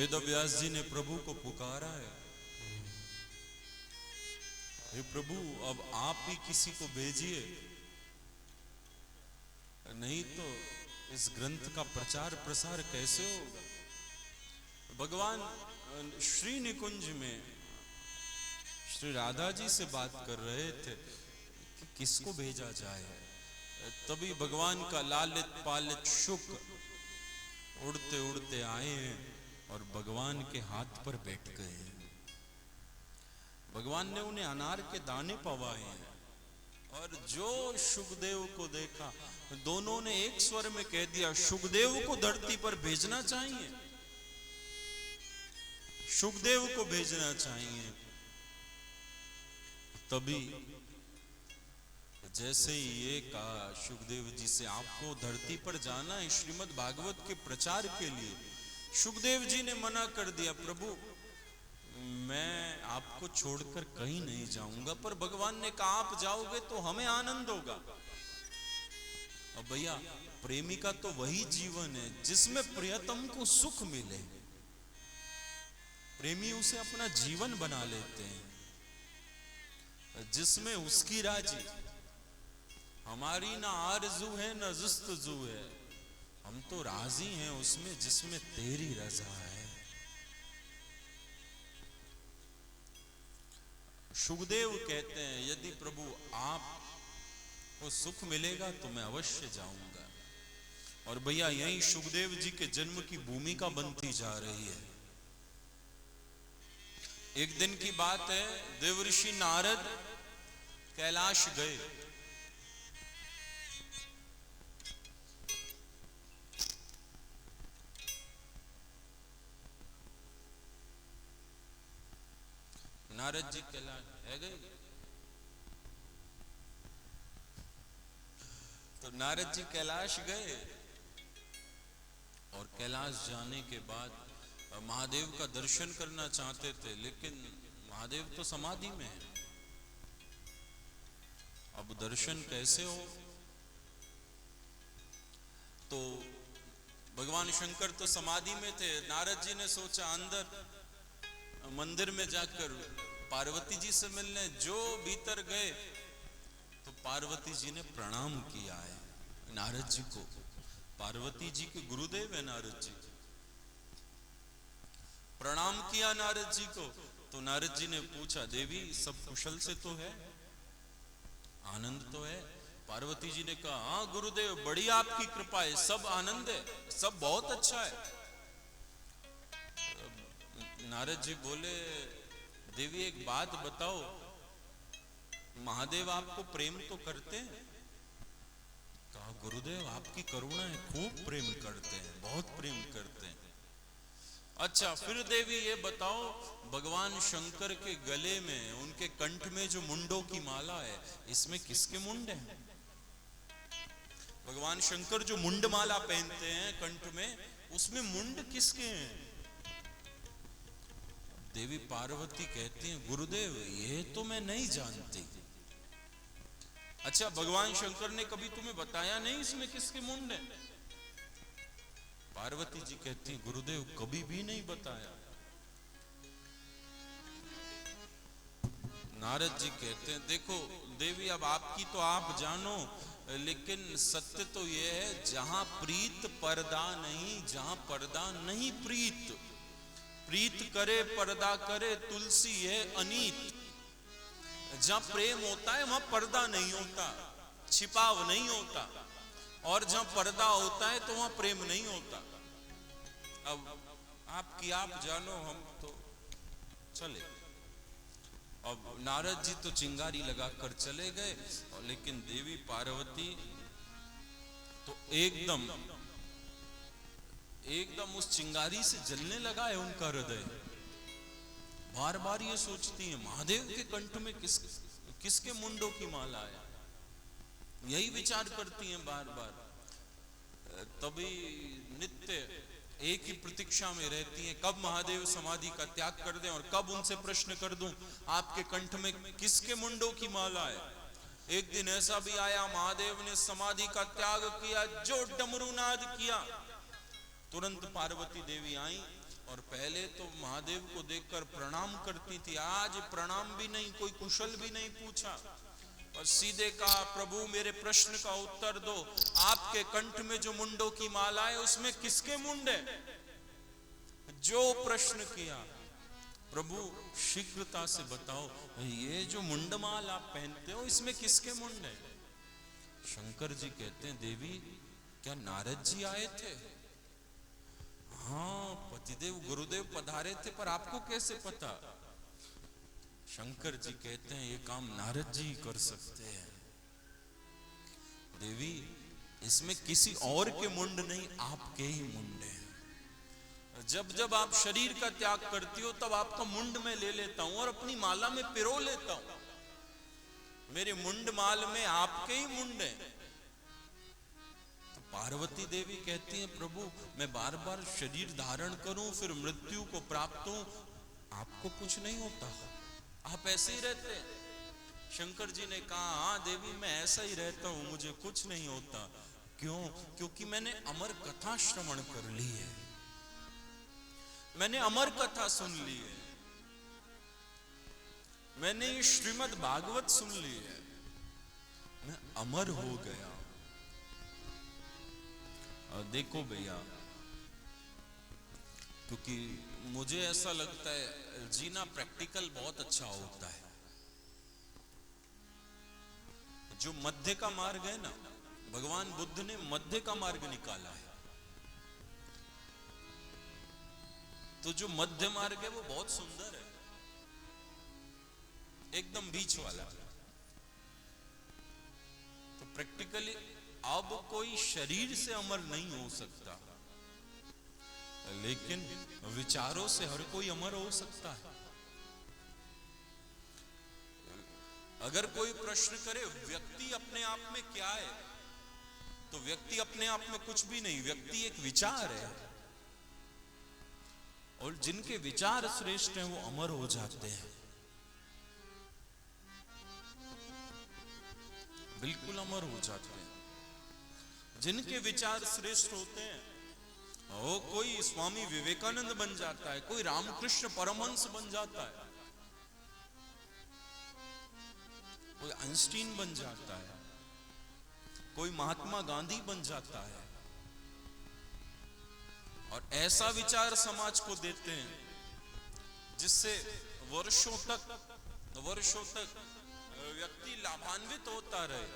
वेदव्यास जी ने प्रभु को पुकारा है, हे प्रभु अब आप ही किसी को भेजिए, नहीं तो इस ग्रंथ का प्रचार प्रसार कैसे होगा। भगवान श्री निकुंज में श्री राधा जी से बात कर रहे थे कि किसको भेजा जाए। तभी भगवान का लालित पालित शुक उड़ते उड़ते आए हैं और भगवान के हाथ पर बैठ गए हैं। भगवान ने उन्हें अनार के दाने पवाए हैं और जो शुकदेव को देखा, दोनों ने एक स्वर में कह दिया, शुकदेव को धरती पर भेजना चाहिए, शुकदेव को भेजना चाहिए। तभी जैसे ही ये कहा शुकदेव जी से, आपको धरती पर जाना है श्रीमद् भागवत के प्रचार के लिए, शुकदेव जी ने मना कर दिया, प्रभु मैं आपको छोड़कर कहीं नहीं जाऊंगा। पर भगवान ने कहा आप जाओगे तो हमें आनंद होगा। अब भैया प्रेमी का तो वही जीवन है जिसमें प्रियतम को सुख मिले, प्रेमी उसे अपना जीवन बना लेते हैं, जिसमें उसकी राजी। हमारी ना आरज़ू है ना जुस्तजू है, हम तो राजी हैं उसमें जिसमें तेरी रजा है। शुकदेव कहते हैं यदि प्रभु आपको सुख मिलेगा तो मैं अवश्य जाऊंगा। और भैया यही शुकदेव जी के जन्म की भूमिका बनती जा रही है। एक दिन की बात है, देवर्षि नारद कैलाश गए। नारद जी कैलाश है गए, तो नारद जी कैलाश गए और कैलाश जाने के बाद महादेव का दर्शन करना चाहते थे, लेकिन महादेव तो समाधि में है। अब दर्शन कैसे हो? तो भगवान शंकर तो समाधि में थे। नारद जी ने सोचा अंदर मंदिर में जाकर पार्वती जी से मिलने। जो भीतर गए तो पार्वती जी ने प्रणाम किया है नारद जी को। पार्वती जी के गुरुदेव है नारद जी। प्रणाम किया नारद जी को तो नारद जी ने पूछा, देवी सब कुशल से तो है, आनंद तो है? पार्वती जी ने कहा, हाँ गुरुदेव बड़ी आपकी कृपा है, सब आनंद है, सब बहुत अच्छा है। नारद जी बोले, देवी एक बात बताओ, महादेव आपको प्रेम तो करते हैं? कहा गुरुदेव आपकी करुणा है, खूब प्रेम करते हैं, बहुत प्रेम करते हैं। अच्छा फिर देवी ये बताओ, भगवान शंकर के गले में, उनके कंठ में जो मुंडों की माला है, इसमें किसके मुंड हैं? भगवान शंकर जो मुंड माला पहनते हैं कंठ में, उसमें मुंड किसके हैं? देवी पार्वती कहती हैं, गुरुदेव ये तो मैं नहीं जानती। अच्छा भगवान शंकर ने कभी तुम्हें बताया नहीं इसमें किसके मुंड है? पार्वती जी कहती हैं, गुरुदेव कभी भी नहीं बताया। नारद जी कहते हैं, देखो देवी अब आपकी तो आप जानो, लेकिन सत्य तो यह है, जहां प्रीत पर्दा नहीं, जहां पर्दा नहीं प्रीत। प्रीत करे पर्दा करे तुलसी है अनीत। जहां प्रेम होता है वहां पर्दा नहीं होता, छिपाव नहीं होता, और जहां पर्दा होता है तो वहां प्रेम नहीं होता। अब आपकी आप जानो, हम तो चले। अब नारद जी तो चिंगारी लगाकर चले गए, लेकिन देवी पार्वती तो एकदम उस चिंगारी से जलने लगा है उनका हृदय। बार बार ये सोचती है, महादेव के कंठ में किसके मुंडों की माला है, यही विचार करती हैं बार बार। तभी नित्य एक ही प्रतीक्षा में रहती हैं, कब महादेव समाधि का त्याग कर दें और कब उनसे प्रश्न कर दूं, आपके कंठ में किसके मुंडों की माला है। एक दिन ऐसा भी आया, महादेव ने समाधि का त्याग किया, जो डमरू नाद किया, तुरंत पार्वती देवी आई और पहले तो महादेव को देखकर प्रणाम करती थी, आज प्रणाम भी नहीं, कोई कुशल भी नहीं पूछा और सीधे कहा प्रभु मेरे प्रश्न का उत्तर दो, आपके कंठ में जो मुंडों की माला है उसमें किसके मुंड है? जो प्रश्न किया, प्रभु शीघ्रता से बताओ, ये जो मुंडमाल आप पहनते हो इसमें किसके मुंड है? शंकर जी कहते हैं देवी क्या नारद जी आए थे? हाँ पतिदेव गुरुदेव पधारे थे, पर आपको कैसे पता? शंकर जी कहते हैं ये काम नारद जी कर सकते हैं। देवी इसमें किसी और के मुंड नहीं, आपके ही मुंड है। जब जब आप शरीर का त्याग करती हो तब आपका मुंड में ले लेता हूं और अपनी माला में पिरो लेता हूं। मेरे मुंड माल में आपके ही मुंड है। तो पार्वती देवी कहती हैं प्रभु मैं बार बार शरीर धारण करूं फिर मृत्यु को प्राप्त हूं, आपको कुछ नहीं होता, आप ऐसे ही रहते हैं। शंकर जी ने कहा हाँ देवी मैं ऐसा ही रहता हूं, मुझे कुछ नहीं होता। क्यों? क्योंकि मैंने अमर कथा श्रवण कर ली है, मैंने अमर कथा सुन ली है, मैंने ये श्रीमद् भागवत सुन ली है, मैं अमर हो गया। और देखो भैया, क्योंकि मुझे ऐसा लगता है जीना प्रैक्टिकल बहुत अच्छा होता है। जो मध्य का मार्ग है ना, भगवान बुद्ध ने मध्य का मार्ग निकाला है। तो जो मध्य मार्ग है वो बहुत सुंदर है, एकदम बीच वाला। तो प्रैक्टिकली अब कोई शरीर से अमर नहीं हो सकता, लेकिन विचारों से हर कोई अमर हो सकता है। अगर कोई प्रश्न करे व्यक्ति अपने आप में क्या है, तो व्यक्ति अपने आप में कुछ भी नहीं, व्यक्ति एक विचार है। और जिनके विचार श्रेष्ठ हैं वो अमर हो जाते हैं, बिल्कुल अमर हो जाते हैं। जिनके विचार श्रेष्ठ होते हैं वो कोई स्वामी विवेकानंद बन जाता है, कोई रामकृष्ण परमहंस बन जाता है, कोई आइंस्टीन बन जाता है, कोई महात्मा गांधी बन जाता है। और ऐसा विचार समाज को देते हैं जिससे वर्षों तक व्यक्ति लाभान्वित होता रहे।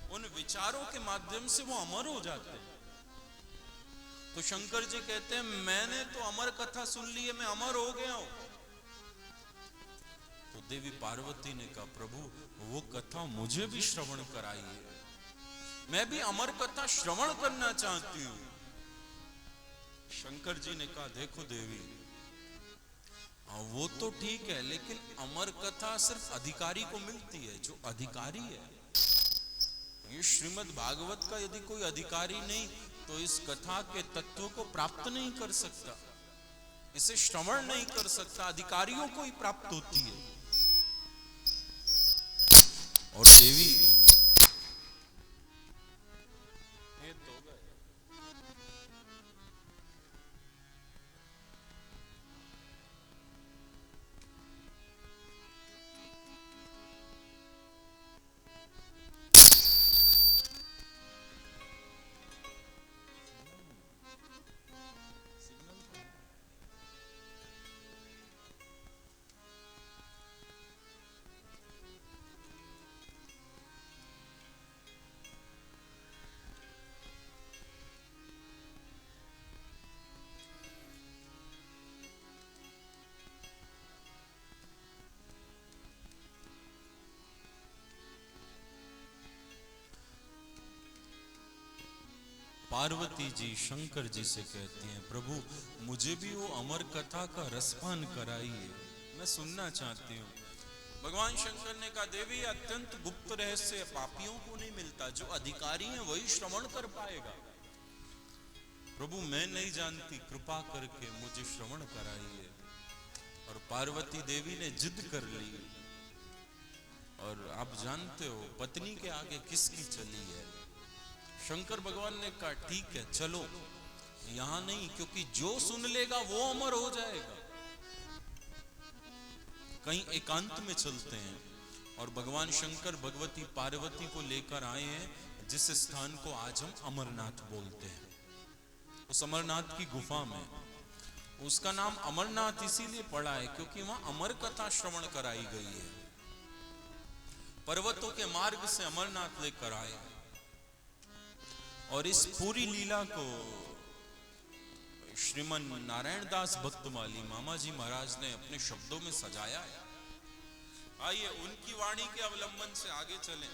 उन विचारों के माध्यम से वो अमर हो जाते हैं। तो शंकर जी कहते हैं मैंने तो अमर कथा सुन ली है, मैं अमर हो गया हूं। तो देवी पार्वती ने कहा प्रभु वो कथा मुझे भी श्रवण कराइए, मैं भी अमर कथा श्रवण करना चाहती हूं। शंकर जी ने कहा देखो देवी, वो तो ठीक है, लेकिन अमर कथा सिर्फ अधिकारी को मिलती है, जो अधिकारी है। ये श्रीमद् भागवत का यदि कोई अधिकारी नहीं तो इस कथा के तत्वों को प्राप्त नहीं कर सकता, इसे श्रवण नहीं कर सकता, अधिकारियों को ही प्राप्त होती है। और देवी ये तो गए। पार्वती जी शंकर जी से कहती हैं प्रभु मुझे भी वो अमर कथा का रसपान कराइए, मैं सुनना चाहती हूँ। भगवान शंकर ने कहा देवी अत्यंत गुप्त रहस्य पापियों को नहीं मिलता, जो अधिकारी हैं वही श्रवण कर पाएगा। प्रभु मैं नहीं जानती, कृपा करके मुझे श्रवण कराइए। और पार्वती देवी ने जिद कर ली। और आप जानते हो पत्नी के आगे किसकी चली है। शंकर भगवान ने कहा ठीक है चलो, यहां नहीं, क्योंकि जो सुन लेगा वो अमर हो जाएगा। कहीं एकांत में चलते हैं और भगवान शंकर भगवती पार्वती को लेकर आए हैं जिस स्थान को आज हम अमरनाथ बोलते हैं। उस अमरनाथ की गुफा में, उसका नाम अमरनाथ इसीलिए पड़ा है क्योंकि वहां अमर कथा श्रवण कराई गई है। पर्वतों के मार्ग से अमरनाथ लेकर आए और इस पूरी लीला को श्रीमन नारायण दास भक्तमाली मामा जी महाराज ने अपने शब्दों में सजाया है। आइए उनकी वाणी के अवलंबन से आगे चलें।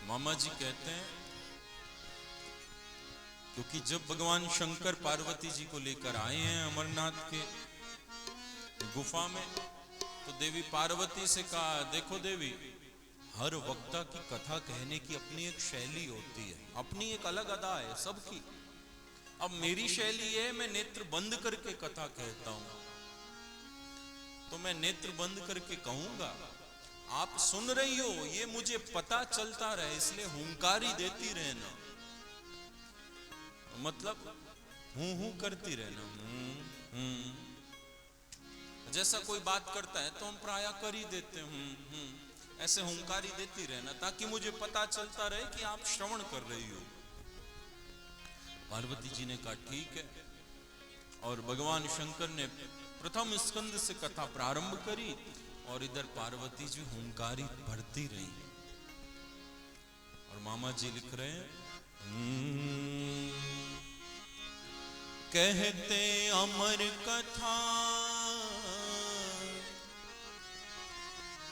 मामा जी कहते हैं क्योंकि जब भगवान शंकर पार्वती जी को लेकर आए हैं अमरनाथ के गुफा में, तो देवी पार्वती से कहा, देखो देवी, हर वक्ता की कथा कहने की अपनी एक शैली होती है, अपनी एक अलग अदा है सबकी। अब मेरी शैली है, मैं नेत्र बंद करके कथा कहता हूं, तो मैं नेत्र बंद करके कहूंगा, आप सुन रही हो, ये मुझे पता चलता रहे, इसलिए हुंकारी देती रहना, मतलब हूं करती रहना। जैसा कोई बात करता है तो हम प्राय कर ही देते हैं, ऐसे हुंकारी देती रहना ताकि मुझे पता चलता रहे कि आप श्रवण कर रही हो। पार्वती जी ने कहा ठीक है, और भगवान शंकर ने प्रथम स्कंद से कथा प्रारंभ करी और इधर पार्वती जी हुंकारी भरती रही। और मामा जी लिख रहे हैं, कहते अमर कथा,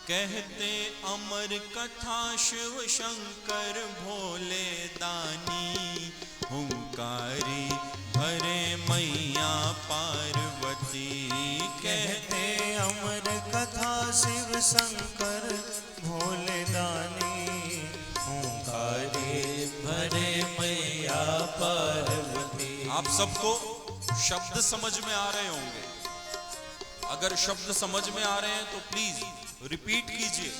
कहते अमर कथा शिव शंकर भोले दानी, हुंकारी भरे मैया पार्वती। कहते अमर कथा शिव शंकर भोले दानी, हुंकारी भरे मैया पार्वती। आप सबको शब्द समझ में आ रहे होंगे, अगर शब्द समझ में आ रहे हैं तो प्लीज रिपीट कीजिए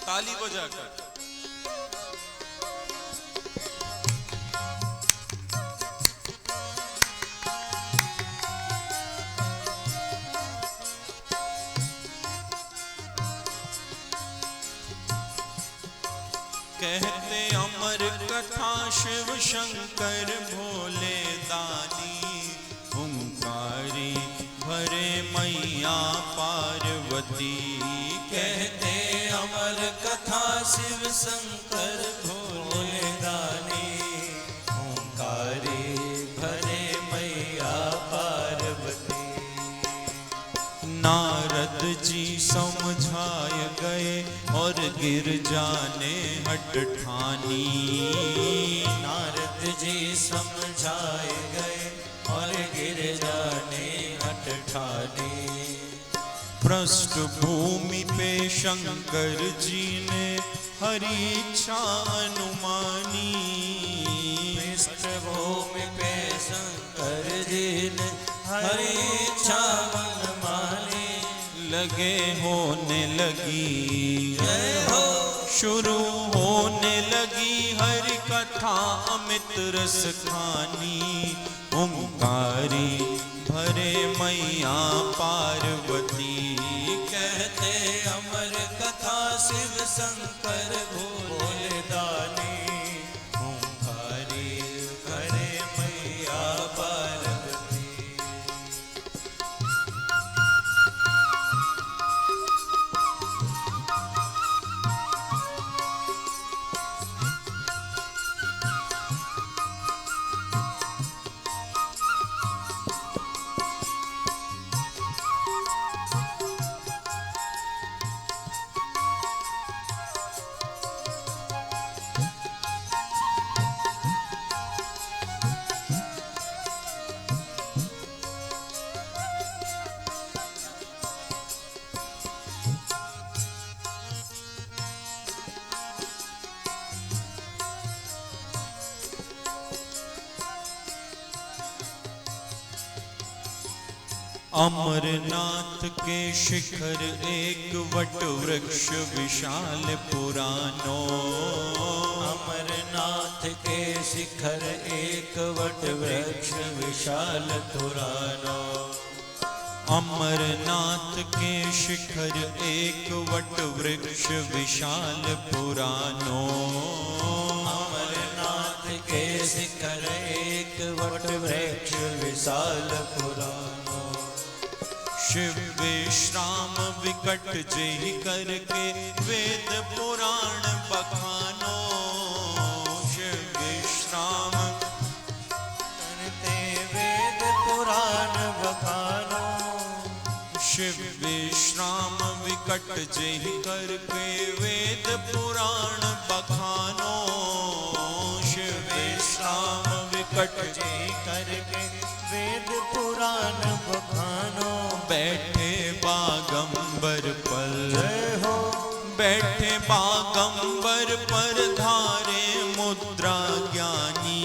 ताली बजाकर। कहते अमर कथा शिव शंकर भोले दानी, हुंकारी भरे मैया पार्वती। कहते अमर कथा शिव शंकर भोले दानी, हुंकारी भरे मैया पार्वती। नारद जी समझाए गए और गिरजा ने हट ठानी। नारद जी समझाए गए और गिरजा ने हट ठानी। पृष्ठभूमि पे शंकर जी ने हरि इच्छा अनुमानी। पृष्ठभूमि पे शंकर जी ने हरि इच्छा अनुमानी। लगे होने लगी जय हो, शुरू होने लगी हरि कथा अमित रस खानी। ओंकारी भरे मैया पार्वती। कहते अमर कथा शिव शंकर भोले दानी, ओंकारी भरे मैया पार्वती। अमरनाथ के शिखर एक वट वृक्ष विशाल पुरानो। अमरनाथ के शिखर एक वट वृक्ष विशाल पुरानो। अमरनाथ के शिखर एक वट वृक्ष विशाल पुरानो। अमरनाथ के शिखर एक वट वृक्ष विशाल पुरानो। शिव विश्राम विकट जय करके वेद पुराण बखानो। शिव विश्राम करते वेद पुराण बखानो। शिव विश्राम विकट जय करके वेद पुराण बखानो। शिव विश्राम विकट जय करके वेद पुराण बखानो। बैठे बागंबर पर जय हो। बैठे बागंबर पर धारे मुद्रा ज्ञानी।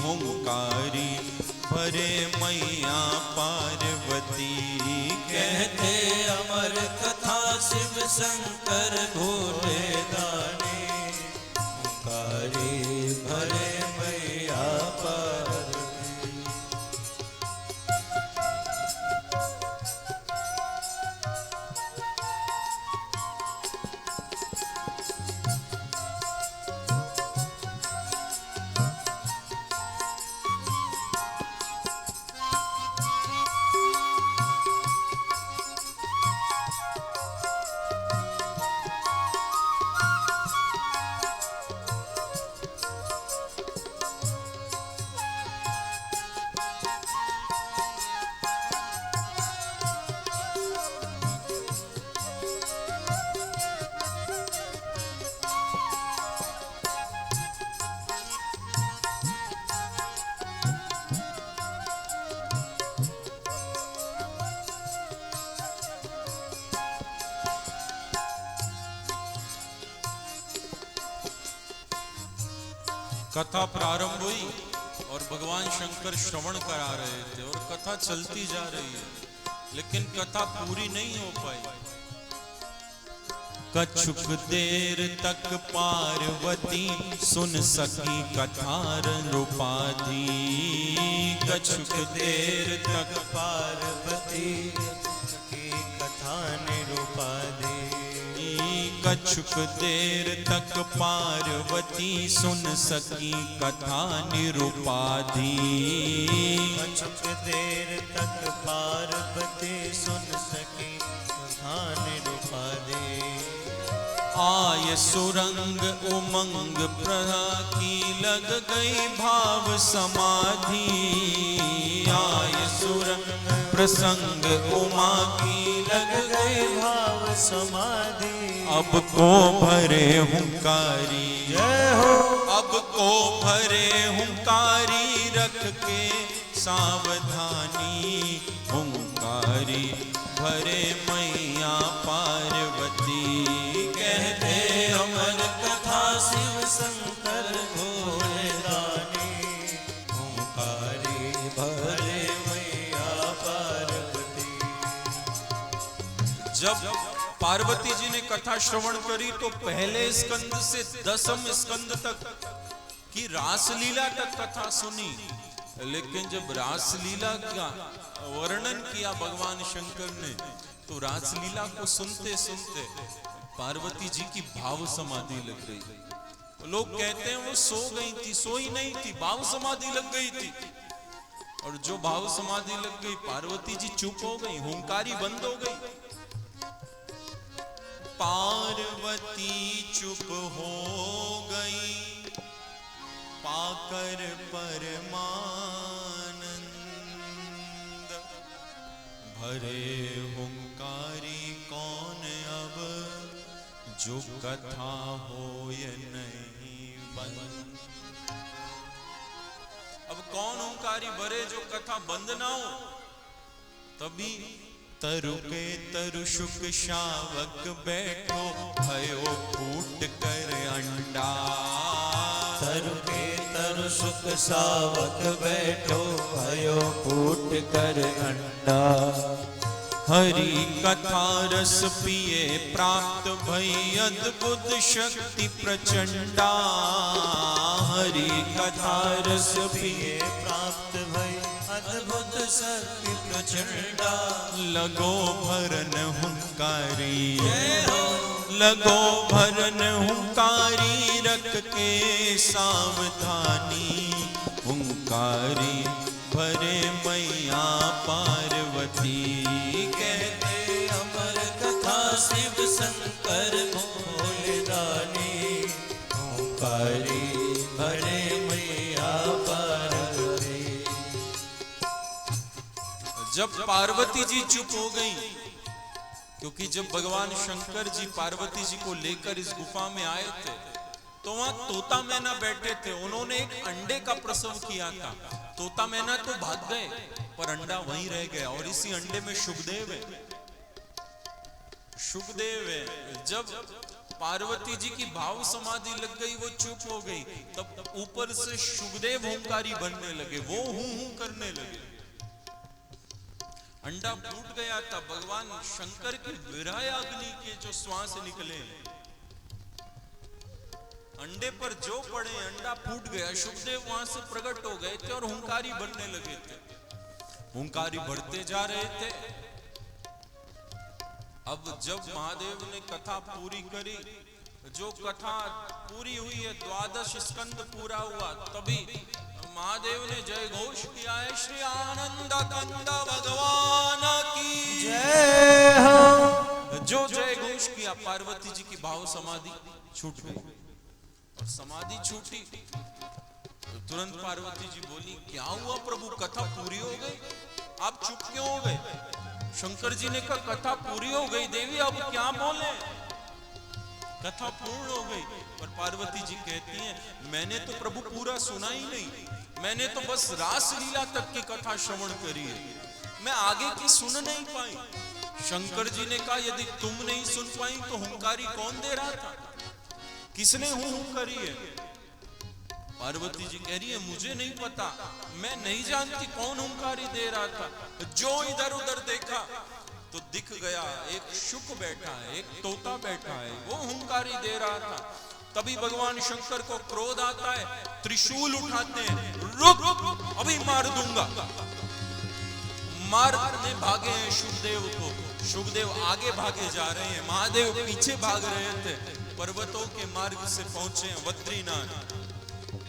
हुंकारी भरे मैया पार्वती। कहते अमर कथा शिव शंकर भोले दानी। हुंकारी भरे मैया पार्वती। कथा प्रारंभ हुई और भगवान शंकर श्रवण करा रहे थे और कथा चलती जा रही है, लेकिन कथा पूरी नहीं हो पाई। कछुक देर तक पार्वती सुन सकी कथा रूपाधी। कछुक देर तक पार्वती की कथा निरूपाधी। कछुक देर तक पार्वती सुन सकी कथा निरूपाधी। कछुक देर तक पार्वती सुन सकी कथा निरूपाधी। आय सुरंग उमंग प्रहा की लग गई भाव समाधि। आय सुरंग प्रसंग उमा की लग गई भाव समाधि। अब को भरे हुंकारी। जय हो। अब को भरे हुंकारी रख के सावधानी। हुंकारी भरे मैया पार्वती। कहते अमर कथा शिव शंकर भोले दानी। हुंकारी भरे मैया पार्वती। जब पार्वती जी ने कथा श्रवण करी तो पहले स्कंद से 10वें स्कंद तक की रासलीला तक कथा सुनी, लेकिन जब रासलीला का वर्णन किया भगवान शंकर ने तो रासलीला को सुनते सुनते पार्वती जी की भाव समाधि लग गई। लोग कहते हैं वो सो गई थी, सोई नहीं थी, भाव समाधि लग गई थी। और जो भाव समाधि लग गई पार्वती जी चुप हो गई, हुंकारी बंद हो गई। पार्वती चुप हो गई पाकर परमानंद। भरे हुंकारी कौन अब जो कथा होय नहीं बंद। अब कौन हुंकारी भरे जो कथा बंद ना हो। तभी तरु के तरु शुक शावक बैठो भयो फूट कर अंडा। तरु के तरु शुक शावक बैठो भयो फूट कर अंडा। हरि कथा रस पिए प्राप्त भई अद्भुत शक्ति प्रचंडा। हरि कथा रस पिए प्राप्त भई अद्भुत शक्ति प्रचंडा। लगो भरन हुंकारी, लगो भरन हुंकारी, रख के सावधानी। हुंकारी भरे मैया पार्वती, कहते अमर कथा शिव शंकर भोलेदानी। हुंकारी भरे मैया पार्वती। जब पार्वती जी चुप हो गई, क्योंकि जब भगवान शंकर जी पार्वती जी को लेकर इस गुफा में आए थे तो वहां तोता मैना बैठे थे। उन्होंने एक अंडे का प्रसव किया था। तोता मैना तो भाग गए पर अंडा वहीं रह गया, और इसी अंडे में शुभदेव है। शुभदेव है। जब पार्वती जी की भाव समाधि लग गई, वो चुप हो गई, तब ऊपर से शुभदेव हुंकारी बनने लगे, वो हूं करने लगे। अंडा फूट गया था। भगवान शंकर के विरह अग्नि के जो श्वास निकले, अंडे पर जो पड़े, अंडा फूट गया। शुभदेव वहां से प्रकट हो गए थे और हुंकारी बनने लगे थे। हुंकारी बढ़ते जा रहे थे। अब जब महादेव ने कथा पूरी करी, जो कथा पूरी हुई है, 12 स्कंद पूरा हुआ, तभी महादेव ने जय घोष किया है, श्री आनंद कंद भगवान की जय हो। जो जय घोष किया, पार्वती जी की भाव समाधि छूट गई। और समाधि छूटी तो तुरंत पार्वती जी बोली, क्या हुआ प्रभु, कथा पूरी हो गई, आप चुप क्यों हो गए? शंकर जी ने कहा, कथा पूरी हो गई देवी, अब क्या बोले, कथा पूर्ण हो गई। पर पार्वती जी कहती हैं, मैंने तो प्रभु पूरा सुना ही नहीं, मैंने तो बस रास लीला तक की कथा श्रवण करी है, मैं आगे की सुन नहीं पाई। शंकर जी ने कहा, यदि तुम नहीं सुन पाई तो हुंकारी कौन दे रहा था, किसने हूं करी है? पार्वती जी कह रही है, मुझे नहीं पता, मैं नहीं जानती कौन हुंकारी दे रहा था। जो इधर उधर देखा तो दिख गया, एक शुक बैठा है, एक तोता बैठा है, वो हुंकारी दे रहा था। तभी भगवान शंकर को क्रोध आता है, त्रिशूल उठाते हैं, रुक अभी मार दूंगा। मारने भागे हैं शुभदेव को। शुभदेव आगे भागे जा रहे हैं, महादेव पीछे भाग रहे थे। पर्वतों के मार्ग से पहुंचे हैं बद्रीनाथ,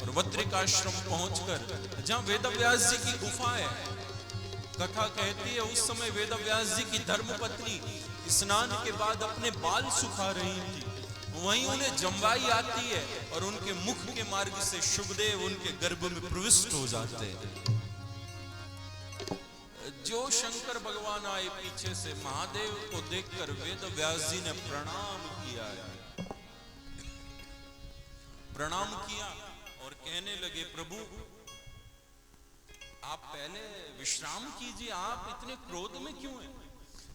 और बद्रिकाश्रम पहुंचकर जहां वेदव्यास जी की गुफा है, कथा कहती है उस समय वेदव्यास जी की धर्मपत्नी स्नान के बाद अपने बाल सुखा रही थी। वहीं उन्हें जम्वाई आती है और उनके मुख के मार्ग से शुभदेव उनके गर्भ में प्रविष्ट हो जाते हैं। जो शंकर भगवान आए पीछे से, महादेव को देखकर वेदव्यास जी ने प्रणाम किया है, प्रणाम किया और कहने लगे, प्रभु आप पहले विश्राम कीजिए, आप इतने क्रोध में क्यों हैं?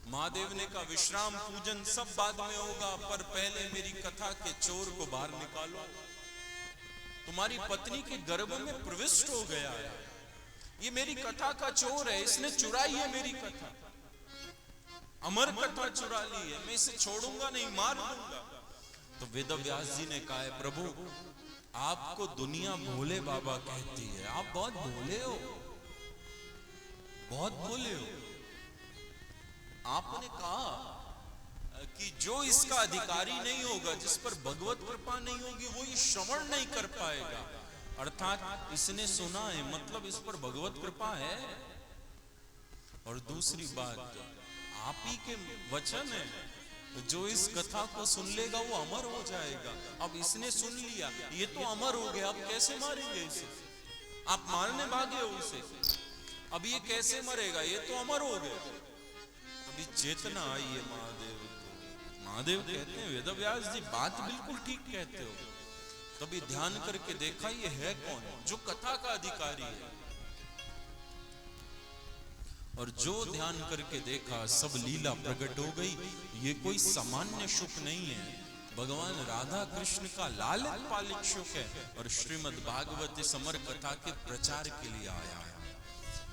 महादेव ने कहा, विश्राम पूजन सब बाद में होगा, पर पहले मेरी कथा के चोर को बाहर निकालो। तुम्हारी पत्नी के गर्भ में प्रविष्ट हो गया है, ये मेरी कथा का चोर है, इसने चुराई है मेरी कथा, अमर कथा चुरा ली है, मैं इसे छोड़ूंगा नहीं, मार दूंगा। तो वेदव्यास जी ने कहा है, प्रभु आपको दुनिया भोले बाबा कहती है, आप बहुत भोले हो, बहुत भोले हो। आपने कहा कि जो इसका अधिकारी नहीं होगा, जिस पर भगवत कृपा नहीं होगी, वो ये श्रवण नहीं कर पाएगा। अर्थात इसने सुना है, मतलब इस पर भगवत कृपा है। और दूसरी बात, आप ही के वचन है, जो इस कथा को सुन लेगा वो अमर हो जाएगा। अब इसने सुन लिया, ये तो अमर हो गया, अब कैसे मारेंगे इसे? आप मारने भागे हो इसे, अब ये कैसे मरेगा, ये तो अमर हो गया। अभी चेतना आई है महादेव को। महादेव कहते हैं, वेदव्यास जी बात बिल्कुल ठीक कहते हो। तभी ध्यान करके देखा, ये है कौन? जो कथा का अधिकारी है। और जो ध्यान करके देखा, सब लीला प्रकट हो गई। ये कोई सामान्य सुख नहीं है, भगवान राधा कृष्ण का लालित पालित सुख है, और श्रीमद् भागवत समर कथा के प्रचार के लिए आया है।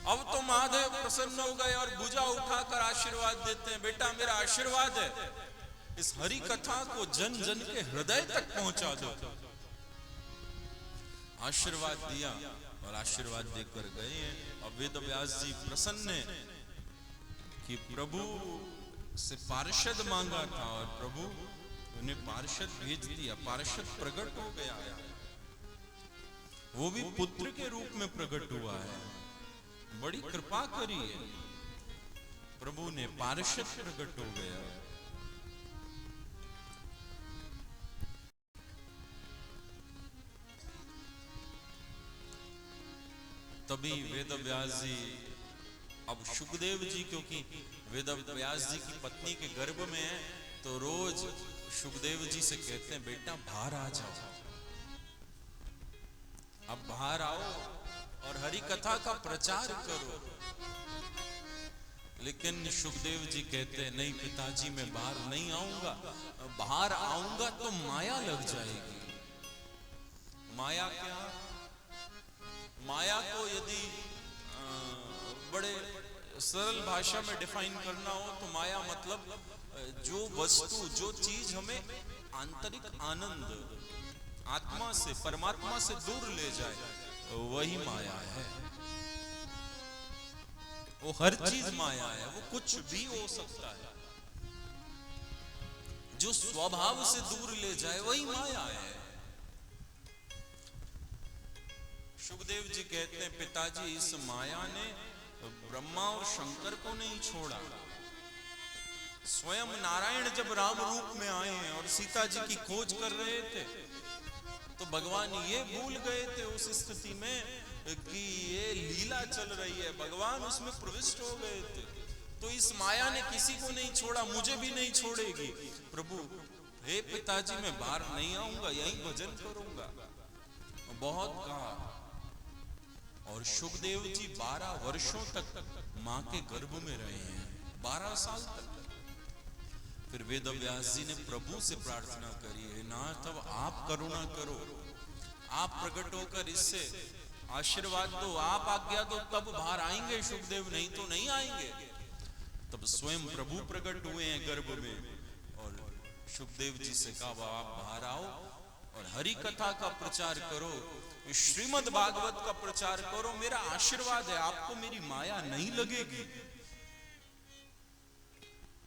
अब तो महादेव प्रसन्न हो गए और भुजा उठाकर आशीर्वाद देते हैं, बेटा मेरा आशीर्वाद है, इस हरि कथा को जन जन के हृदय तक पहुंचा दो। आशीर्वाद दिया और आशीर्वाद देकर गए हैं। अब वेद व्यास जी प्रसन्न है कि प्रभु से पार्षद मांगा था और प्रभु उन्हें पार्षद भेज दिया, पार्षद प्रकट हो गया है, वो भी पुत्र के रूप में प्रकट हुआ है। बड़ी कृपा करी है प्रभु ने, पार्षद प्रकट हो गया। तभी वेद व्यास जी, अब सुखदेव जी, क्योंकि वेद व्यास जी की पत्नी के गर्भ में है, तो रोज सुखदेव जी से कहते हैं बेटा बाहर आ जाओ, अब बाहर आओ और हरि कथा का प्रचार करो। लेकिन सुखदेव जी कहते हैं नहीं पिताजी मैं बाहर नहीं आऊंगा, बाहर आऊंगा तो माया लग जाएगी। माया क्या? माया को यदि बड़े सरल भाषा में डिफाइन करना हो तो माया मतलब जो वस्तु, जो चीज हमें आंतरिक आनंद, आत्मा से, परमात्मा से दूर ले जाए, वही माया है। वो हर चीज माया है, वो कुछ भी हो सकता है, जो स्वभाव से दूर ले जाए वही माया है। सुखदेव जी कहते हैं पिताजी इस माया ने ब्रह्मा और शंकर को नहीं छोड़ा। स्वयं नारायण जब राम रूप में आए हैं और सीता जी की खोज कर रहे थे तो भगवान ये भूल गए थे उस स्थिति में कि ये लीला चल रही है, भगवान उसमें प्रविष्ट हो गए थे। तो इस माया ने किसी को नहीं छोड़ा, मुझे भी नहीं छोड़ेगी। प्रभु हे पिताजी मैं बाहर नहीं आऊंगा, यहीं भजन करूंगा। बहुत कहा और सुखदेव जी 12 वर्षों तक मां के गर्भ में रहे हैं, 12 साल तक। फिर वेद व्यास जी ने प्रभु से प्रार्थना करी है नाथ अब आप करुणा करो, आप प्रकट होकर इससे आशीर्वाद दो, आप आज्ञा दो तब बाहर आएंगे सुखदेव, नहीं तो नहीं आएंगे। तब स्वयं प्रभु प्रकट हुए हैं गर्भ में और सुखदेव जी से कहा आप बाहर आओ और हरि कथा का प्रचार करो, श्रीमद् भागवत का प्रचार करो, मेरा आशीर्वाद है, आपको मेरी माया नहीं लगेगी।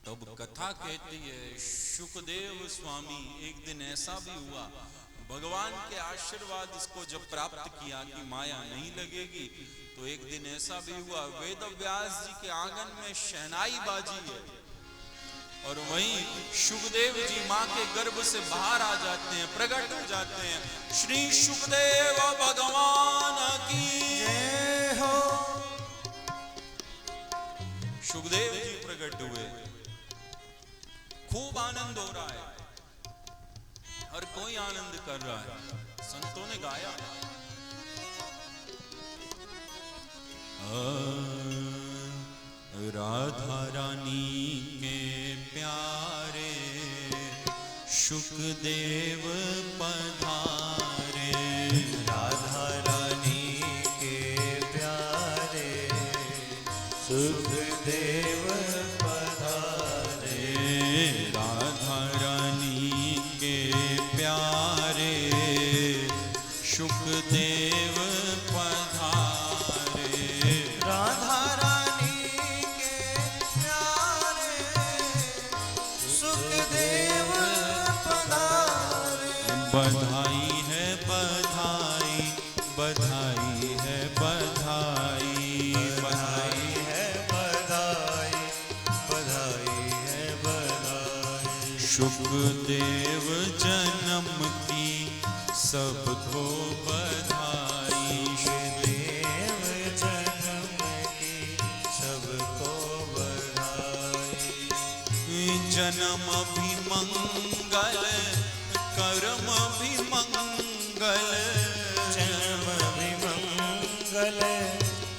तब कथा कहती है सुखदेव स्वामी एक दिन ऐसा भी हुआ, भगवान के आशीर्वाद इसको जब प्राप्त किया कि माया नहीं लगेगी, तो एक दिन ऐसा भी हुआ वेद व्यास जी के आंगन में शहनाई बाजी है और वहीं सुखदेव जी मां के गर्भ से बाहर आ जाते हैं, प्रकट हो जाते हैं। श्री सुखदेव भगवान की जय हो। सुखदेव जी प्रकट हुए, खूब आनंद हो रहा है, हर कोई आनंद कर रहा है, संतों ने गाया राधा रानी के प्यारे सुखदेव पधारे, राधा रानी के प्यारे सुखदेव पधारे, राधा रानी के प्यारे सुखदेव पधारे, राधा रानी के प्यारे सुखदेव पधारे। बधाई है बधाई, बधाई है बधाई, बधाई है बधाई, बधाई है बधाई। सुखदेव जन्म की सबको बधाई, सुखदेव जन्म की सबको बधाई। जन्म भी मंगल कर्म भी मंगल, जन्म भी मंगल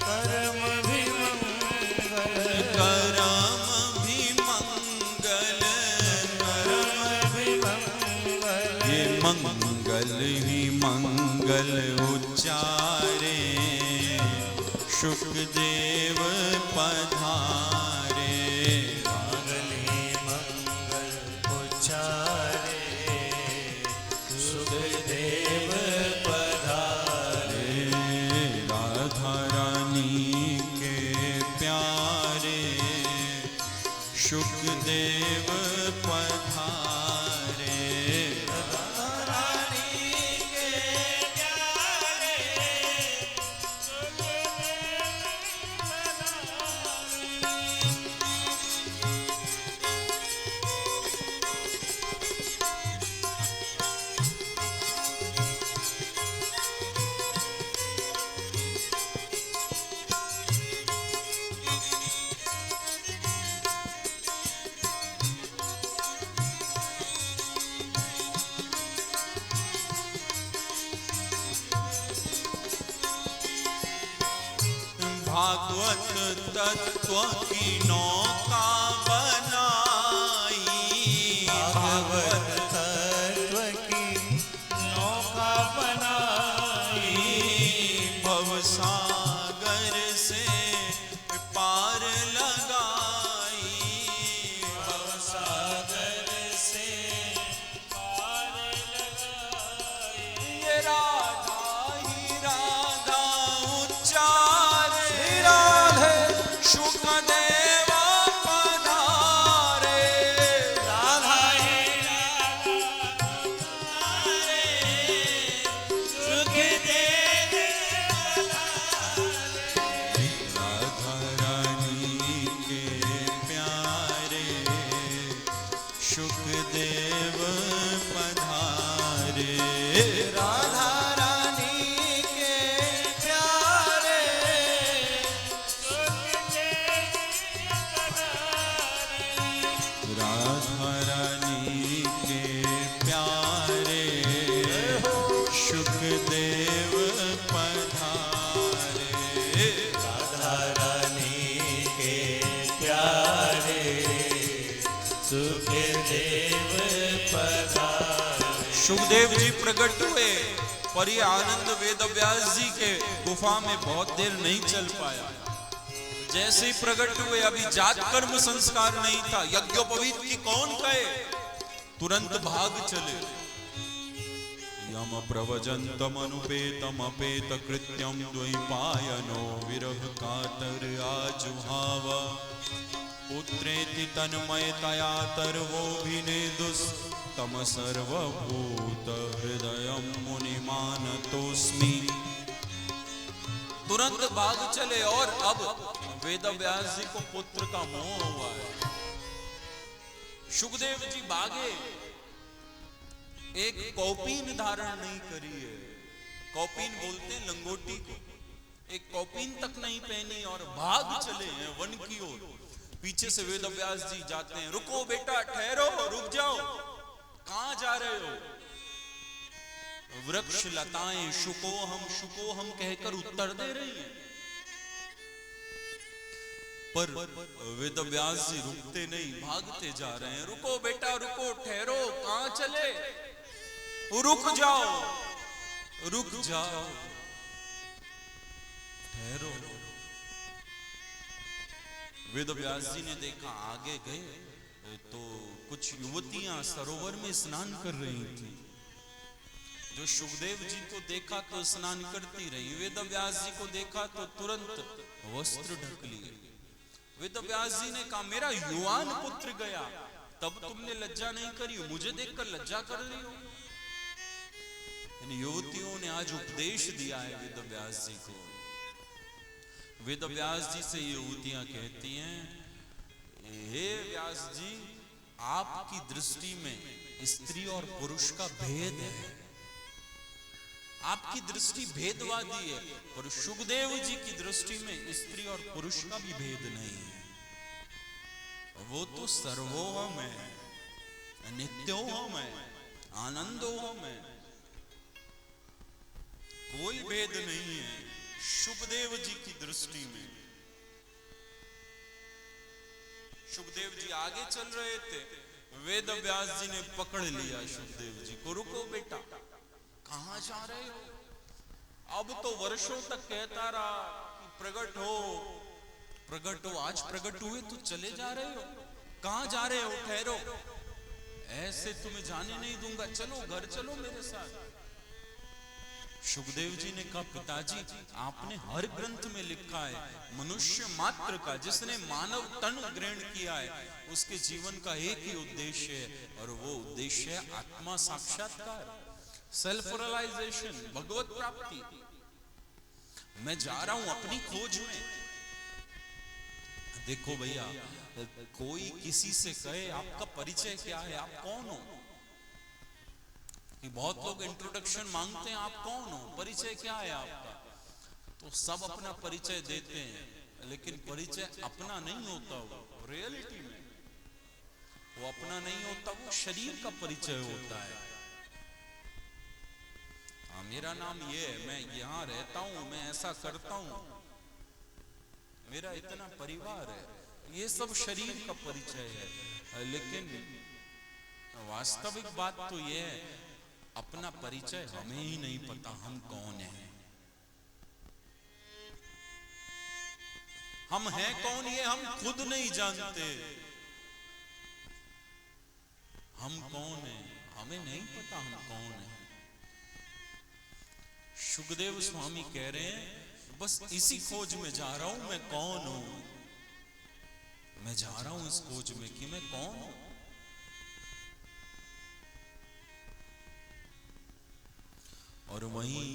कर्म भी मंगल, कर्म भी मंगल, कर्म भी मंगल। ये मंगल ही मंगल उच्चारे सुखदेव सुखदेव पधारे। भागवत तत्व की नौका बनाई, भागवत तत्व की नौका बनाई, भवसागर से पार लगाई, भवसागर से पार लगाई। ये राधा ही राधा उच्चार सुखदेव पधारे। राधा हे राधा सुखदेव पधारे। राधा रानी के प्यारे सुखदेव पधारे। राधा रानी के प्यारे राधा रानी के प्यारे सुखदेव पधारे। राधा रानी के प्यारे सुखदेव पधारे। सुखदेव जी प्रकट हुए पर ये आनंद वेद व्यास जी के गुफा में बहुत देर नहीं चल पाया। जैसे ही प्रकट हुए, अभी जात कर्म संस्कार नहीं था, यज्ञोपवीत की कौन कहे, तुरंत भाग चले। यम प्रवजंतम अनुपेतम अपेत कृत्यम द्वैपायनो विरह कातर आजुहाव। पुत्रेति तन्मयतया तर्वोऽभिनेदुस् तम सर्वभूत हृदयं मुनिमानतोऽस्मि। तुरंत भाग चले और अब वेद व्यास जी को पुत्र का मोह हुआ है। सुखदेव जी भागे, एक कौपीन धारण नहीं करी है। कौपीन बोलते हैं लंगोटी को, एक कौपीन तक नहीं पहनी और भाग चले हैं वन की ओर। पीछे से वेद व्यास जी जाते हैं, रुको बेटा, ठहरो, रुक जाओ, कहां जा रहे हो? वृक्ष लताएं शुको हम कहकर उत्तर दे रही हैं, पर वेद व्यास जी रुकते नहीं, भागते जा रहे हैं। रुको बेटा, रुको, ठहरो, कहां चले? रुक जाओ, रुक जाओ, ठहरो। वेद व्यास जी ने देखा, आगे गए तो कुछ युवतियां सरोवर में स्नान कर रही थी। जो सुखदेव जी को देखा तो स्नान करती रही, वेद व्यास जी को देखा तो तुरंत वस्त्र ढक लिए। वेद व्यास जी ने कहा, मेरा युवान पुत्र गया, तब तुमने लज्जा नहीं करी, मुझे देखकर लज्जा कर रही हो। इन युवतियों ने आज उपदेश दिया है वेद व्यास जी को। वेद व्यास जी से युवतियां कहती हैं, हे व्यास जी, आपकी दृष्टि में स्त्री और पुरुष का भेद है, आपकी दृष्टि भेदवादी है, और सुखदेव जी की दृष्टि में स्त्री और पुरुष का भी भेद नहीं है। वो तो सर्वोहम है, नित्योहम है, आनंदोहम है, कोई भेद नहीं है सुखदेव जी की दृष्टि में। सुखदेव जी आगे चल रहे थे, वेद व्यास जी ने पकड़ लिया सुखदेव जी को, रुको बेटा, कहां जा रहे हो? अब तो वर्षों तक कहता रहा कि प्रकट हो, प्रकट हो, आज प्रकट हुए तो चले जा रहे हो, कहां जा रहे हो? ठहरो, ऐसे तुम्हें जाने नहीं दूंगा, चलो घर चलो मेरे साथ। सुखदेव जी ने कहा, पिताजी आपने हर ग्रंथ में लिखा है मनुष्य मात्र का, जिसने मानव तन ग्रहण किया है, उसके जीवन का एक ही उद्देश्य है, और वो उद्देश्य है आत्मा साक्षात्कार, सेल्फ रियलाइजेशन, भगवत प्राप्ति। मैं जा रहा हूं अपनी खोज में। देखो भैया, कोई किसी से कहे आपका परिचय क्या है, आप कौन हो, कि बहुत लोग इंट्रोडक्शन मांगते हैं, आप कौन हो, परिचय क्या है आपका, तो सब अपना परिचय देते हैं, लेकिन परिचय अपना नहीं होता। वो रियलिटी में वो अपना नहीं होता, वो शरीर का परिचय होता है। हाँ, मेरा नाम ये है, मैं यहाँ रहता हूं, मैं ऐसा करता हूं, मेरा इतना परिवार है, ये सब शरीर का परिचय है। लेकिन वास्तविक बात तो ये है, अपना परिचय हमें ही नहीं पता, हम कौन हैं, हम हैं कौन, ये हम खुद नहीं जानते। हम कौन हैं, हमें नहीं पता हम कौन हैं। सुखदेव स्वामी कह रहे हैं, बस इसी खोज में जा रहा हूं, मैं कौन हूं, मैं जा रहा हूं इस खोज में कि मैं कौन हूं। और वहीं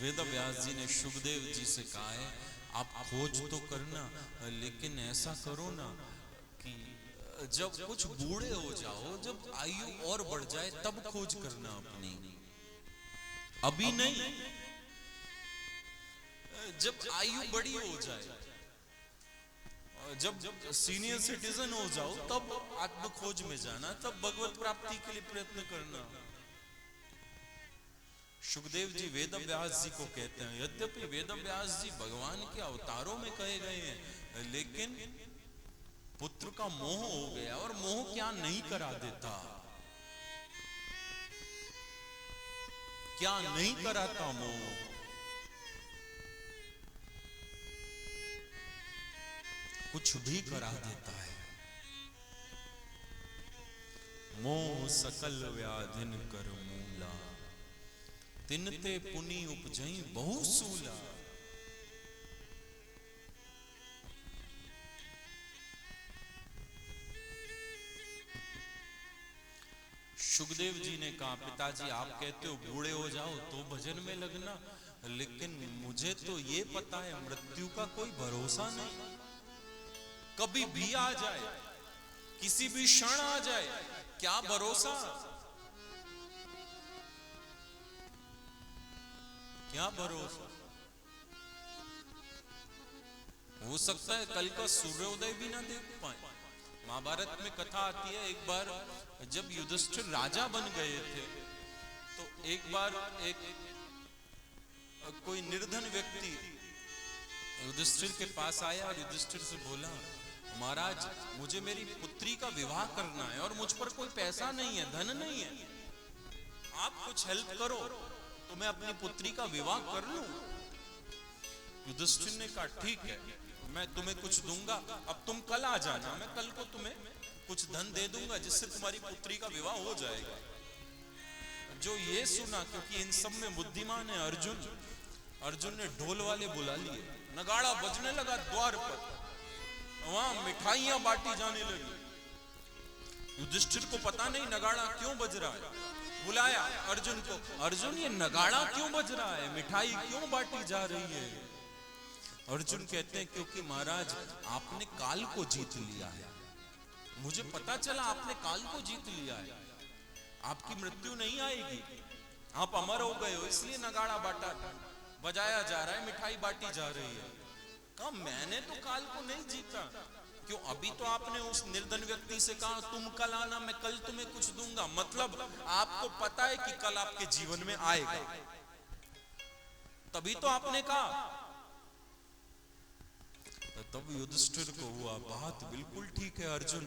वेद व्यास जी ने सुखदेव जी से कहा है, आप खोज तो करना, लेकिन ऐसा करो ना कि जब कुछ बूढ़े हो जाओ, जब आयु और बढ़ जाए, तब खोज करना अपनी, अभी नहीं। जब आयु बड़ी हो जाए, जब सीनियर सिटीजन हो जाओ, तब आत्म खोज में जाना, तब भगवत प्राप्ति के लिए प्रयत्न करना। सुखदेव जी वेद व्यास जी को कहते हैं, यद्यपि वेद व्यास जी भगवान के अवतारों में कहे गए हैं, लेकिन पुत्र का मोह हो गया, और मोह क्या नहीं करा देता, क्या नहीं कराता मोह। कुछ भी करा देता है। मोह सकल व्याधिन कर मूला, तिनते पुनि उपजई बहु सूला। सुखदेव जी ने कहा, पिताजी आप कहते हो बूढ़े हो जाओ तो भजन में लगना, लेकिन मुझे तो ये पता है मृत्यु का कोई भरोसा नहीं, कभी भी आ जाए, किसी भी क्षण आ जाए, क्या भरोसा, क्या भरोसा। हो सकता है कल का सूर्योदय भी ना देख पाए। महाभारत में कथा आती है, एक बार जब युधिष्ठिर राजा बन गए थे, तो एक बार कोई निर्धन व्यक्ति युधिष्ठिर के पास आया और युधिष्ठिर से बोला, महाराज मुझे मेरी पुत्री का विवाह करना है और मुझ पर कोई पैसा नहीं है, धन नहीं है, आप कुछ हेल्प करो तो मैं अपनी पुत्री का विवाह कर लूं। युधिष्ठिर ने कहा, ठीक है, मैं तुम्हें कुछ दूंगा, अब तुम कल आ जाना, मैं कल को तुम्हें कुछ धन दे दूंगा जिससे तुम्हारी पुत्री का विवाह हो जाएगा। जो ये सुना, क्योंकि इन सब में बुद्धिमान है अर्जुन, अर्जुन ने ढोल वाले बुला लिए, नगाड़ा बजने लगा द्वार पर, वहां मिठाइयां बांटी जाने लगी। युधिष्ठिर को पता नहीं नगाड़ा क्यों बज रहा है, बुलाया अर्जुन को, अर्जुन ये नगाड़ा क्यों बज रहा है, मिठाई क्यों बांटी जा रही है। अर्जुन कहते हैं, क्योंकि महाराज आपने काल को जीत लिया है, मुझे पता चला आपने काल को जीत लिया है, आपकी मृत्यु नहीं आएगी, आप अमर हो गए हो, इसलिए नगाड़ा बाटा बजाया जा रहा है, मिठाई बांटी जा रही है। कहा, मैंने तो काल को नहीं जीता। क्यों? अभी तो आपने उस निर्धन व्यक्ति से कहा तुम कल आना, मैं कल तुम्हें कुछ दूंगा, मतलब आपको पता है कि कल आपके जीवन में आएगा, तभी तो आपने कहा। तब युधिष्ठिर को हुआ, बात बिल्कुल ठीक है अर्जुन,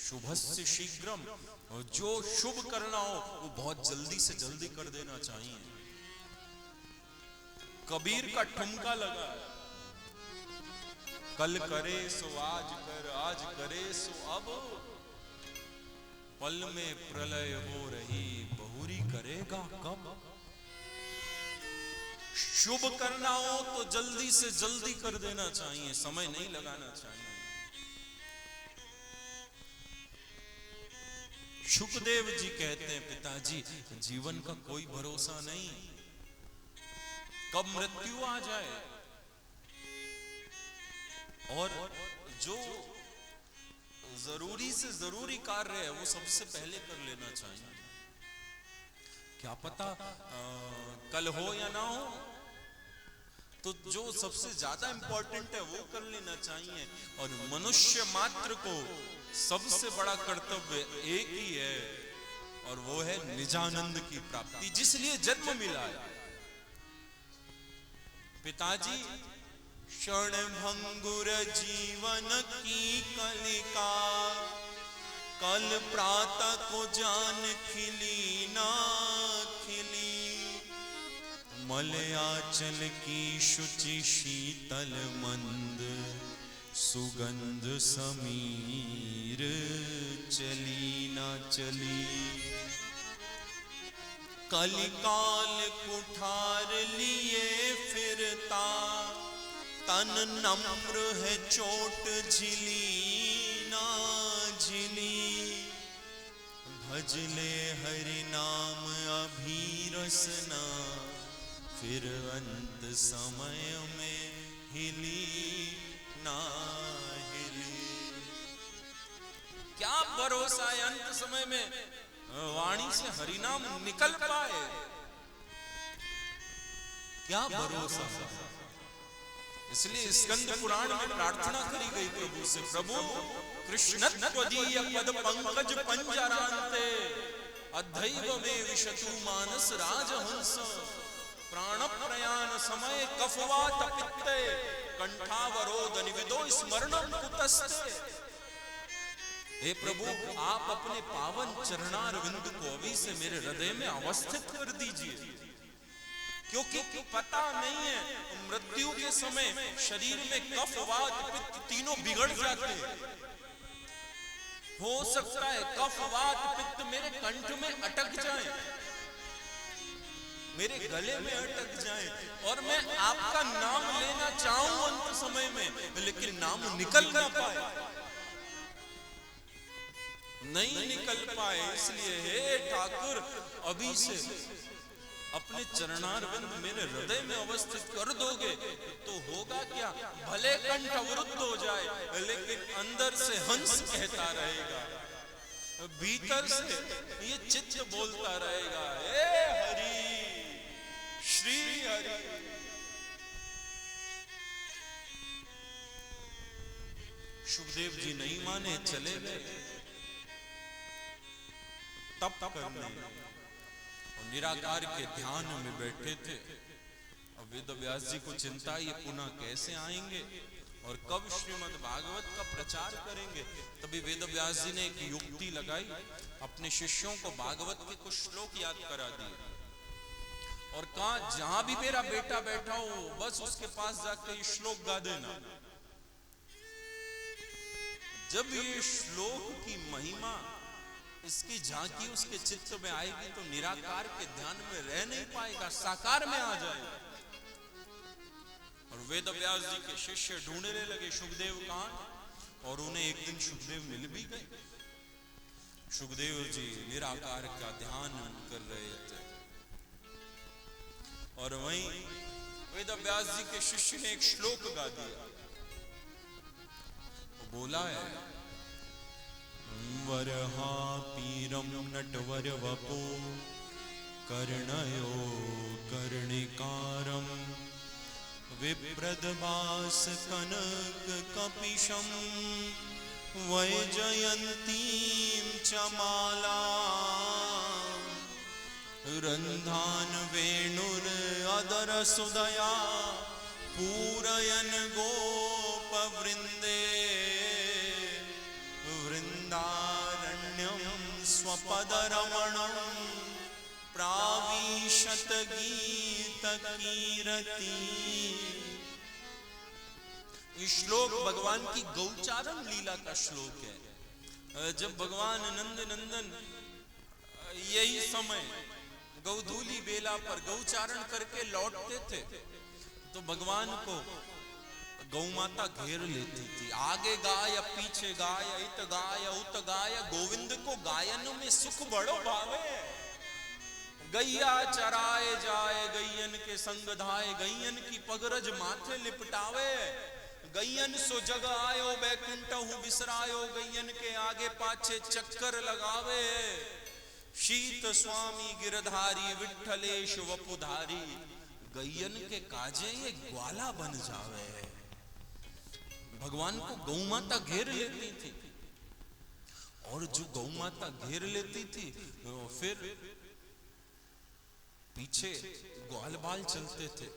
शुभस्य शीघ्रम, जो शुभ करना हो वो बहुत जल्दी से जल्दी कर देना चाहिए। कबीर का ठुमका लगा, कल करे सो आज कर, आज करे सो अब, पल में प्रलय हो रही बहुरी करेगा कब। शुभ करना हो तो जल्दी से जल्दी कर देना चाहिए, समय नहीं लगाना चाहिए। सुखदेव जी कहते हैं पिताजी जीवन का कोई भरोसा नहीं, कब मृत्यु आ जाए, और जो जरूरी से जरूरी कार्य है वो सबसे पहले कर लेना चाहिए। क्या पता कल हो या ना हो, तो जो सबसे ज्यादा इंपॉर्टेंट है वो कर लेना चाहिए। और मनुष्य मात्र को सबसे बड़ा कर्तव्य एक ही है, और वो है निजानंद की प्राप्ति, जिसलिए जन्म मिला है। पिताजी क्षण भंगुर जीवन की कलिका, कल प्रातः को जान खिली ना खिली, मलयाचल की शुचि शीतल मंद, सुगंध समीर चली ना चली, कलिकाल कुठार लिए फिरता, तन नम्र है चोट झिली ना झिली, भजले हरि नाम अभिरसना, फिर अंत समय में हिली ना हिली। क्या भरोसा है अंत समय में वाणी से हरिनाम निकल पाए, क्या भरोसा। इसलिए स्कंद पुराण में प्रार्थना करी गई प्रभु से, प्रभु कृष्णत्वदीय पद पंकज पंजरांते, अद्वैव में विशतु मानस राजहंस, प्राण प्रयाण समय कफवात पित्ते, कंठावरोध निविदो स्मरणं कुतस्ते। हे प्रभु आप अपने पावन चरणारविंद को अभी से मेरे हृदय में अवस्थित कर दीजिए, क्योंकि पता नहीं है मृत्यु के समय शरीर में कफ वात पित्त तीनों बिगड़ जाते हैं। हो सकता है कफ वात पित्त मेरे कंठ में अटक जाए, मेरे गले में अटक जाए, और मैं आपका नाम लेना चाहूं अंत समय में, लेकिन नाम निकल ना पाए, नहीं निकल पाए। इसलिए हे ठाकुर अभी से अपने चरणारविंद मेरे हृदय में अवस्थित कर दोगे तो होगा क्या, भले कंठ अवरुद्ध हो जाए लेकिन अंदर से हंस कहता रहेगा, भीतर से ये चित्त बोलता रहेगा, हे हरि श्री हरि। सुखदेव जी नहीं माने, चले गए तप करने, और निराकार के ध्यान में बैठे थे। अब वेद व्यास जी को चिंता ये पुनः कैसे आएंगे और कब श्रीमद् भागवत का प्रचार करेंगे। तभी वेद व्यास जी ने एक युक्ति लगाई, अपने शिष्यों को भागवत के कुछ श्लोक याद करा दिए और कहा जहां भी मेरा बेटा बैठा हो बस उसके पास जाकर ये श्लोक गा देना। जब ये श्लोक की महिमा इसकी झांकी उसके चित्त में आएगी तो निराकार के ध्यान में रह नहीं पाएगा, साकार में आ जाएगा। और वेद व्यास जी के शिष्य ढूंढने लगे सुखदेव कहां, और उन्हें एक दिन सुखदेव मिल भी गए। सुखदेव जी निराकार का ध्यान कर रहे थे और वहीं वेद व्यास जी के शिष्य ने एक श्लोक गा दिया। वो बोला है, वरहापीरं नटवर वपो कर्णयो कर्णिकारं विप्रदभास कनक कपिशं वैजयन्तीं च माला रन्धान वेणुर अदर सुदया पूरयन गोप वृंदे वृंदारण्यं स्वपदरमणं प्राविशत गीत कीरति। श्लोक भगवान की गौचारण लीला का श्लोक है। जब भगवान नंद नंदन यही समय गौधूली बेला पर गौचारण करके लौटते थे तो भगवान को गौ माता घेर लेती थी। आगे गाय पीछे गाय, इत गाय उत गाय, गोविंद को गायन में सुख बड़ो भावे। गैया चराए जाए गैयन के संग धाए, गैयन की पगरज माथे लिपटावे। गैयन सो जग आयो बैकुंठहु बिसरायो, गैयन के आगे पाछे चक्कर लगावे। शीत स्वामी गिरधारी विठलेश वपुधारी, गैयन के काजे ये ग्वाला बन जावे। भगवान को गौ माता घेर लेती थी और जो गौ माता घेर लेती थी फिर पीछे ग्वाल बाल चलते थे।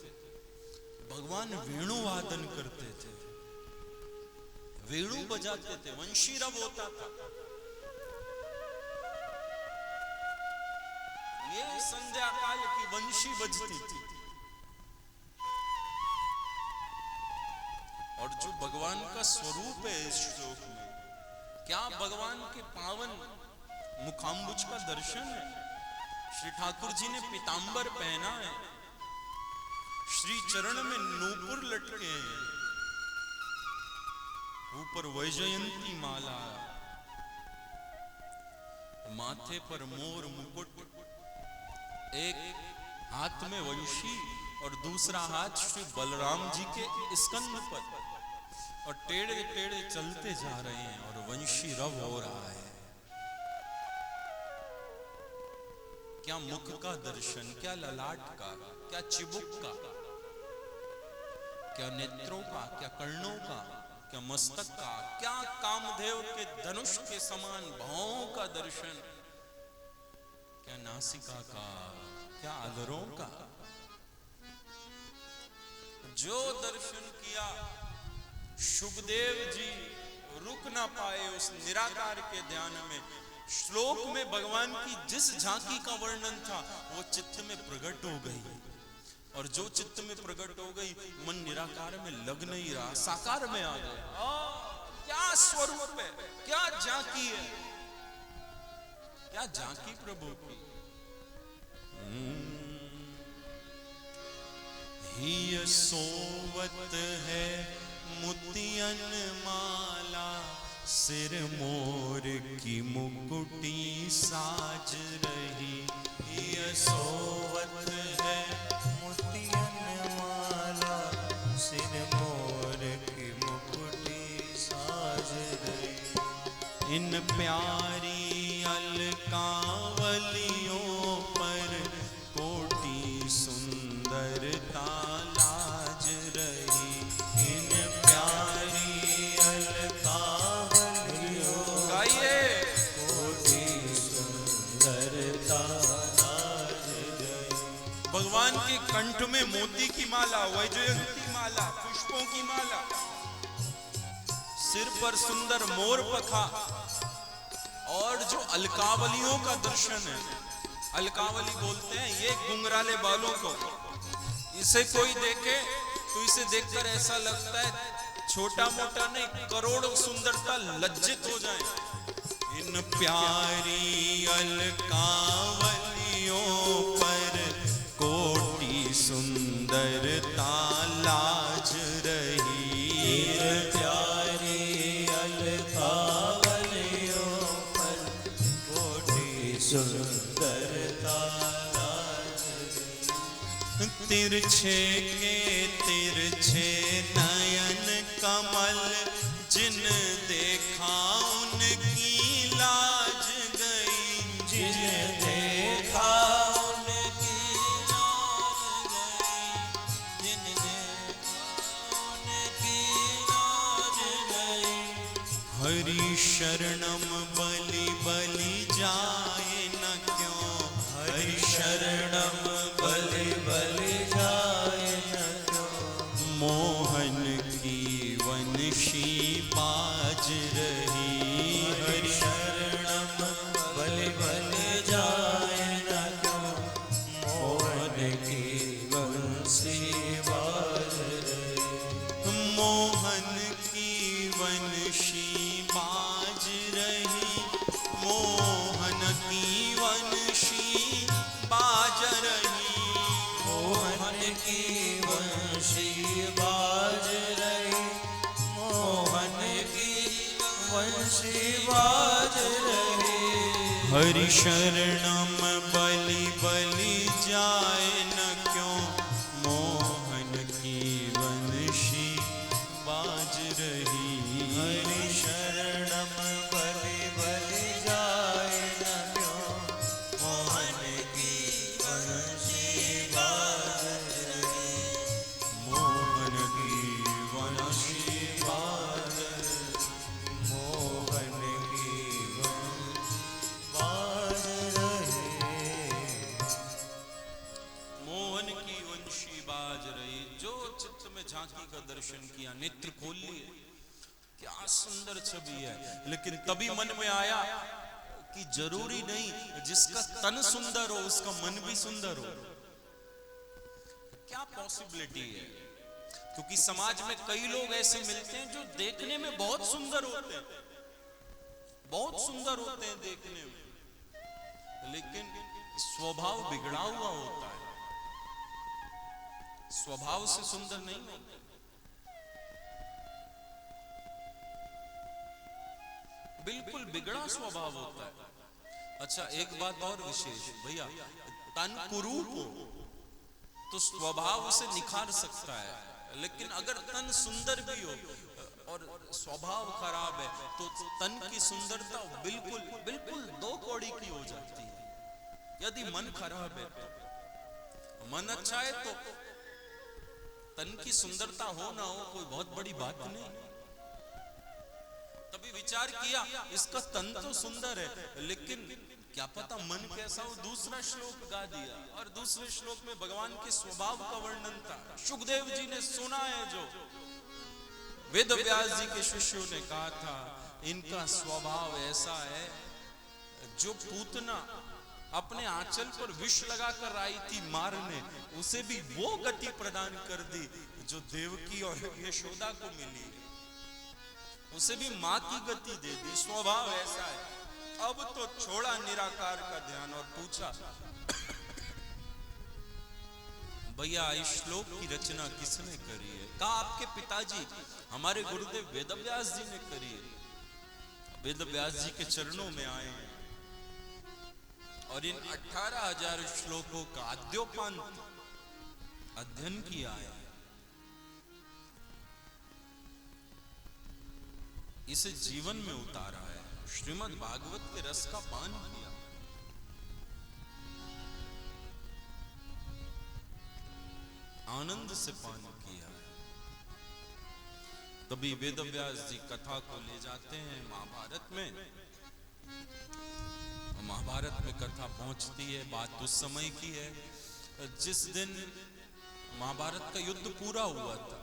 भगवान वेणु वादन करते थे, वेणु बजाते थे, वंशी रव होता था। ये संध्या काल की वंशी बजती थी। और जो भगवान का स्वरूप है इस श्लोक में, क्या भगवान के पावन मुखाम्बुज का दर्शन है। श्री ठाकुर जी ने पीतांबर पहना है, श्री चरण में नूपुर लटके हैं, ऊपर वैजयंती माला, माथे पर मोर मुकुट, एक हाथ में वंशी और दूसरा हाथ श्री बलराम जी के स्कंद पर, और टेढ़े टेढ़े चलते जा रहे हैं और वंशी रव हो रहा है। क्या मुख का दर्शन, क्या ललाट का, क्या चिबुक का, क्या नेत्रों का, क्या कर्णों का, क्या मस्तक का, क्या कामदेव के धनुष के समान भावों का दर्शन, क्या नासिका का, क्या अधरों का। जो दर्शन किया शुभदेव जी रुक ना पाए उस निराकार के ध्यान में। श्लोक में भगवान की जिस झांकी का वर्णन था वो चित्त में प्रकट हो गई, और जो चित्त में प्रकट हो गई मन निराकार में लग नहीं रहा, साकार में आ गया। क्या स्वरूप है, क्या झांकी है, क्या झांकी प्रभु की। ही सोवत है मोतियन माला, सिर मोर की मुकुटी साज रही। ये सोवत है मोतियन माला, सिर मोर की मुकुटी साज रही। इन प्यारी अलकावलियों पर कोटि सुंदरता लाज रही। इन प्यारी अलकावलियों कोटि सुंदरता लाज रही। भगवान के कंठ में मोती की माला, वैजयंती माला, पुष्पों की माला, सिर पर सुंदर मोर पखा, और जो अलकावलियों का दर्शन है। अलकावली बोलते हैं ये घुंघराले बालों को। इसे कोई देखे तो इसे देखकर ऐसा लगता है छोटा मोटा नहीं, करोड़ों सुंदरता लज्जित हो जाए। इन प्यारी अलकावलियों पर कोटि सुंदरता लाज रही। इन प्यारी अलकावलियों पर कोटि सुंदरता लाज रही। तिरछे के तिरछे नयन कमल, जिन देखा उनकी लाज गई। जिन देखा उनकी लाज गई। जिन देखा उनकी लाज गई। हरि शरणम बलि बलि जाए न क्यों। हरि शरणम बलि बलि जाए न क्यों। मोहन की वंशी बाज रही। हरि शरणम बलि बलि जाए न क्यों। मोहन की वंशी बाज रही। मोहन की वंशी बाज रही। शिवाज रहे। हरि शरणम बलि बलि जाए न क्यों, मोहन की वंशी बाज रही। हरि शरणम बलि बलि जाए न क्यों, मोहन की वंशी बाज रही। मोहन की वंशी बाज मोहन की बाज रहे। मोहन की वंशी बाज रही। जो चित्त में झांकी का दर्शन किया, नेत्र खोल लिए, क्या सुंदर छवि है। लेकिन तभी मन में आया कि जरूरी नहीं जिसका तन सुंदर हो उसका मन भी सुंदर हो। क्या पॉसिबिलिटी है? क्योंकि समाज में कई लोग ऐसे मिलते हैं जो देखने में बहुत सुंदर होते हैं, बहुत सुंदर होते हैं देखने में, लेकिन स्वभाव बिगड़ा हुआ होता है, स्वभाव से सुंदर नहीं होते। बिल्कुल बिगड़ा स्वभाव होता है। अच्छा, एक बात और विशेष भैया, तन कुरूप हो तो स्वभाव से निखार सकता है, लेकिन अगर तन सुंदर भी हो और स्वभाव खराब है तो तन की सुंदरता बिल्कुल बिल्कुल दो कौड़ी की हो जाती है। यदि मन खराब है तो, मन अच्छा है तो तन की सुंदरता हो ना हो कोई बहुत बड़ी बात नहीं। तभी विचार किया इसका तन तो सुंदर है, लेकिन क्या पता मन कैसा हो। दूसरा श्लोक गा दिया और दूसरे श्लोक में भगवान के स्वभाव का वर्णन था। सुखदेव जी ने सुना है, जो वेद व्यास जी के शिष्यों ने कहा था, इनका स्वभाव ऐसा है, जो पूतना अपने आंचल पर विष लगाकर आई थी मारने, उसे भी वो गति प्रदान कर दी जो देवकी और यशोदा को मिली, उसे भी मां की गति दे दी। स्वभाव ऐसा है। अब तो छोड़ा निराकार का ध्यान और पूछा, भैया इस श्लोक की रचना किसने करी है? कहा आपके पिताजी हमारे गुरुदेव वेदव्यास जी ने करी है। वेदव्यास जी के चरणों में आए हैं और इन 18,000 श्लोकों का आद्योपांत अध्ययन किया है। इसे जीवन में उतारा है, श्रीमद् भागवत के रस का पान किया। आनंद से पान किया। तभी वेदव्यास जी कथा को ले जाते हैं महाभारत में। महाभारत में कथा पहुंचती है। बात उस समय की है जिस दिन महाभारत का युद्ध पूरा हुआ था।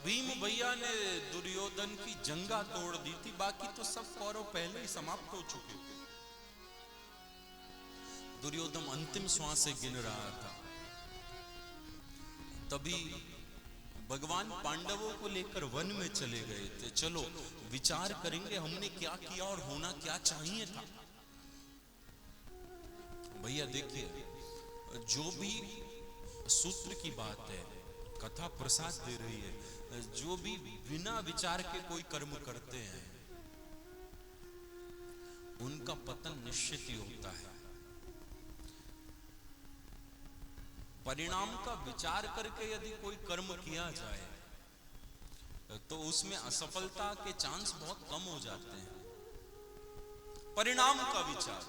भीम भैया ने दुर्योधन की जंगा तोड़ दी थी, बाकी तो सब कौरव पहले ही समाप्त हो चुके थे। दुर्योधन अंतिम श्वास गिन रहा था। तभी भगवान पांडवों को लेकर वन में चले गए थे। चलो विचार करेंगे हमने क्या किया और होना क्या चाहिए था। भैया देखिए, जो भी सूत्र की बात है, कथा प्रसाद दे रही है, जो भी बिना विचार के कोई कर्म करते हैं उनका पतन निश्चित ही होता है। परिणाम का विचार करके यदि कोई कर्म किया जाए तो उसमें असफलता के चांस बहुत कम हो जाते हैं। परिणाम का विचार,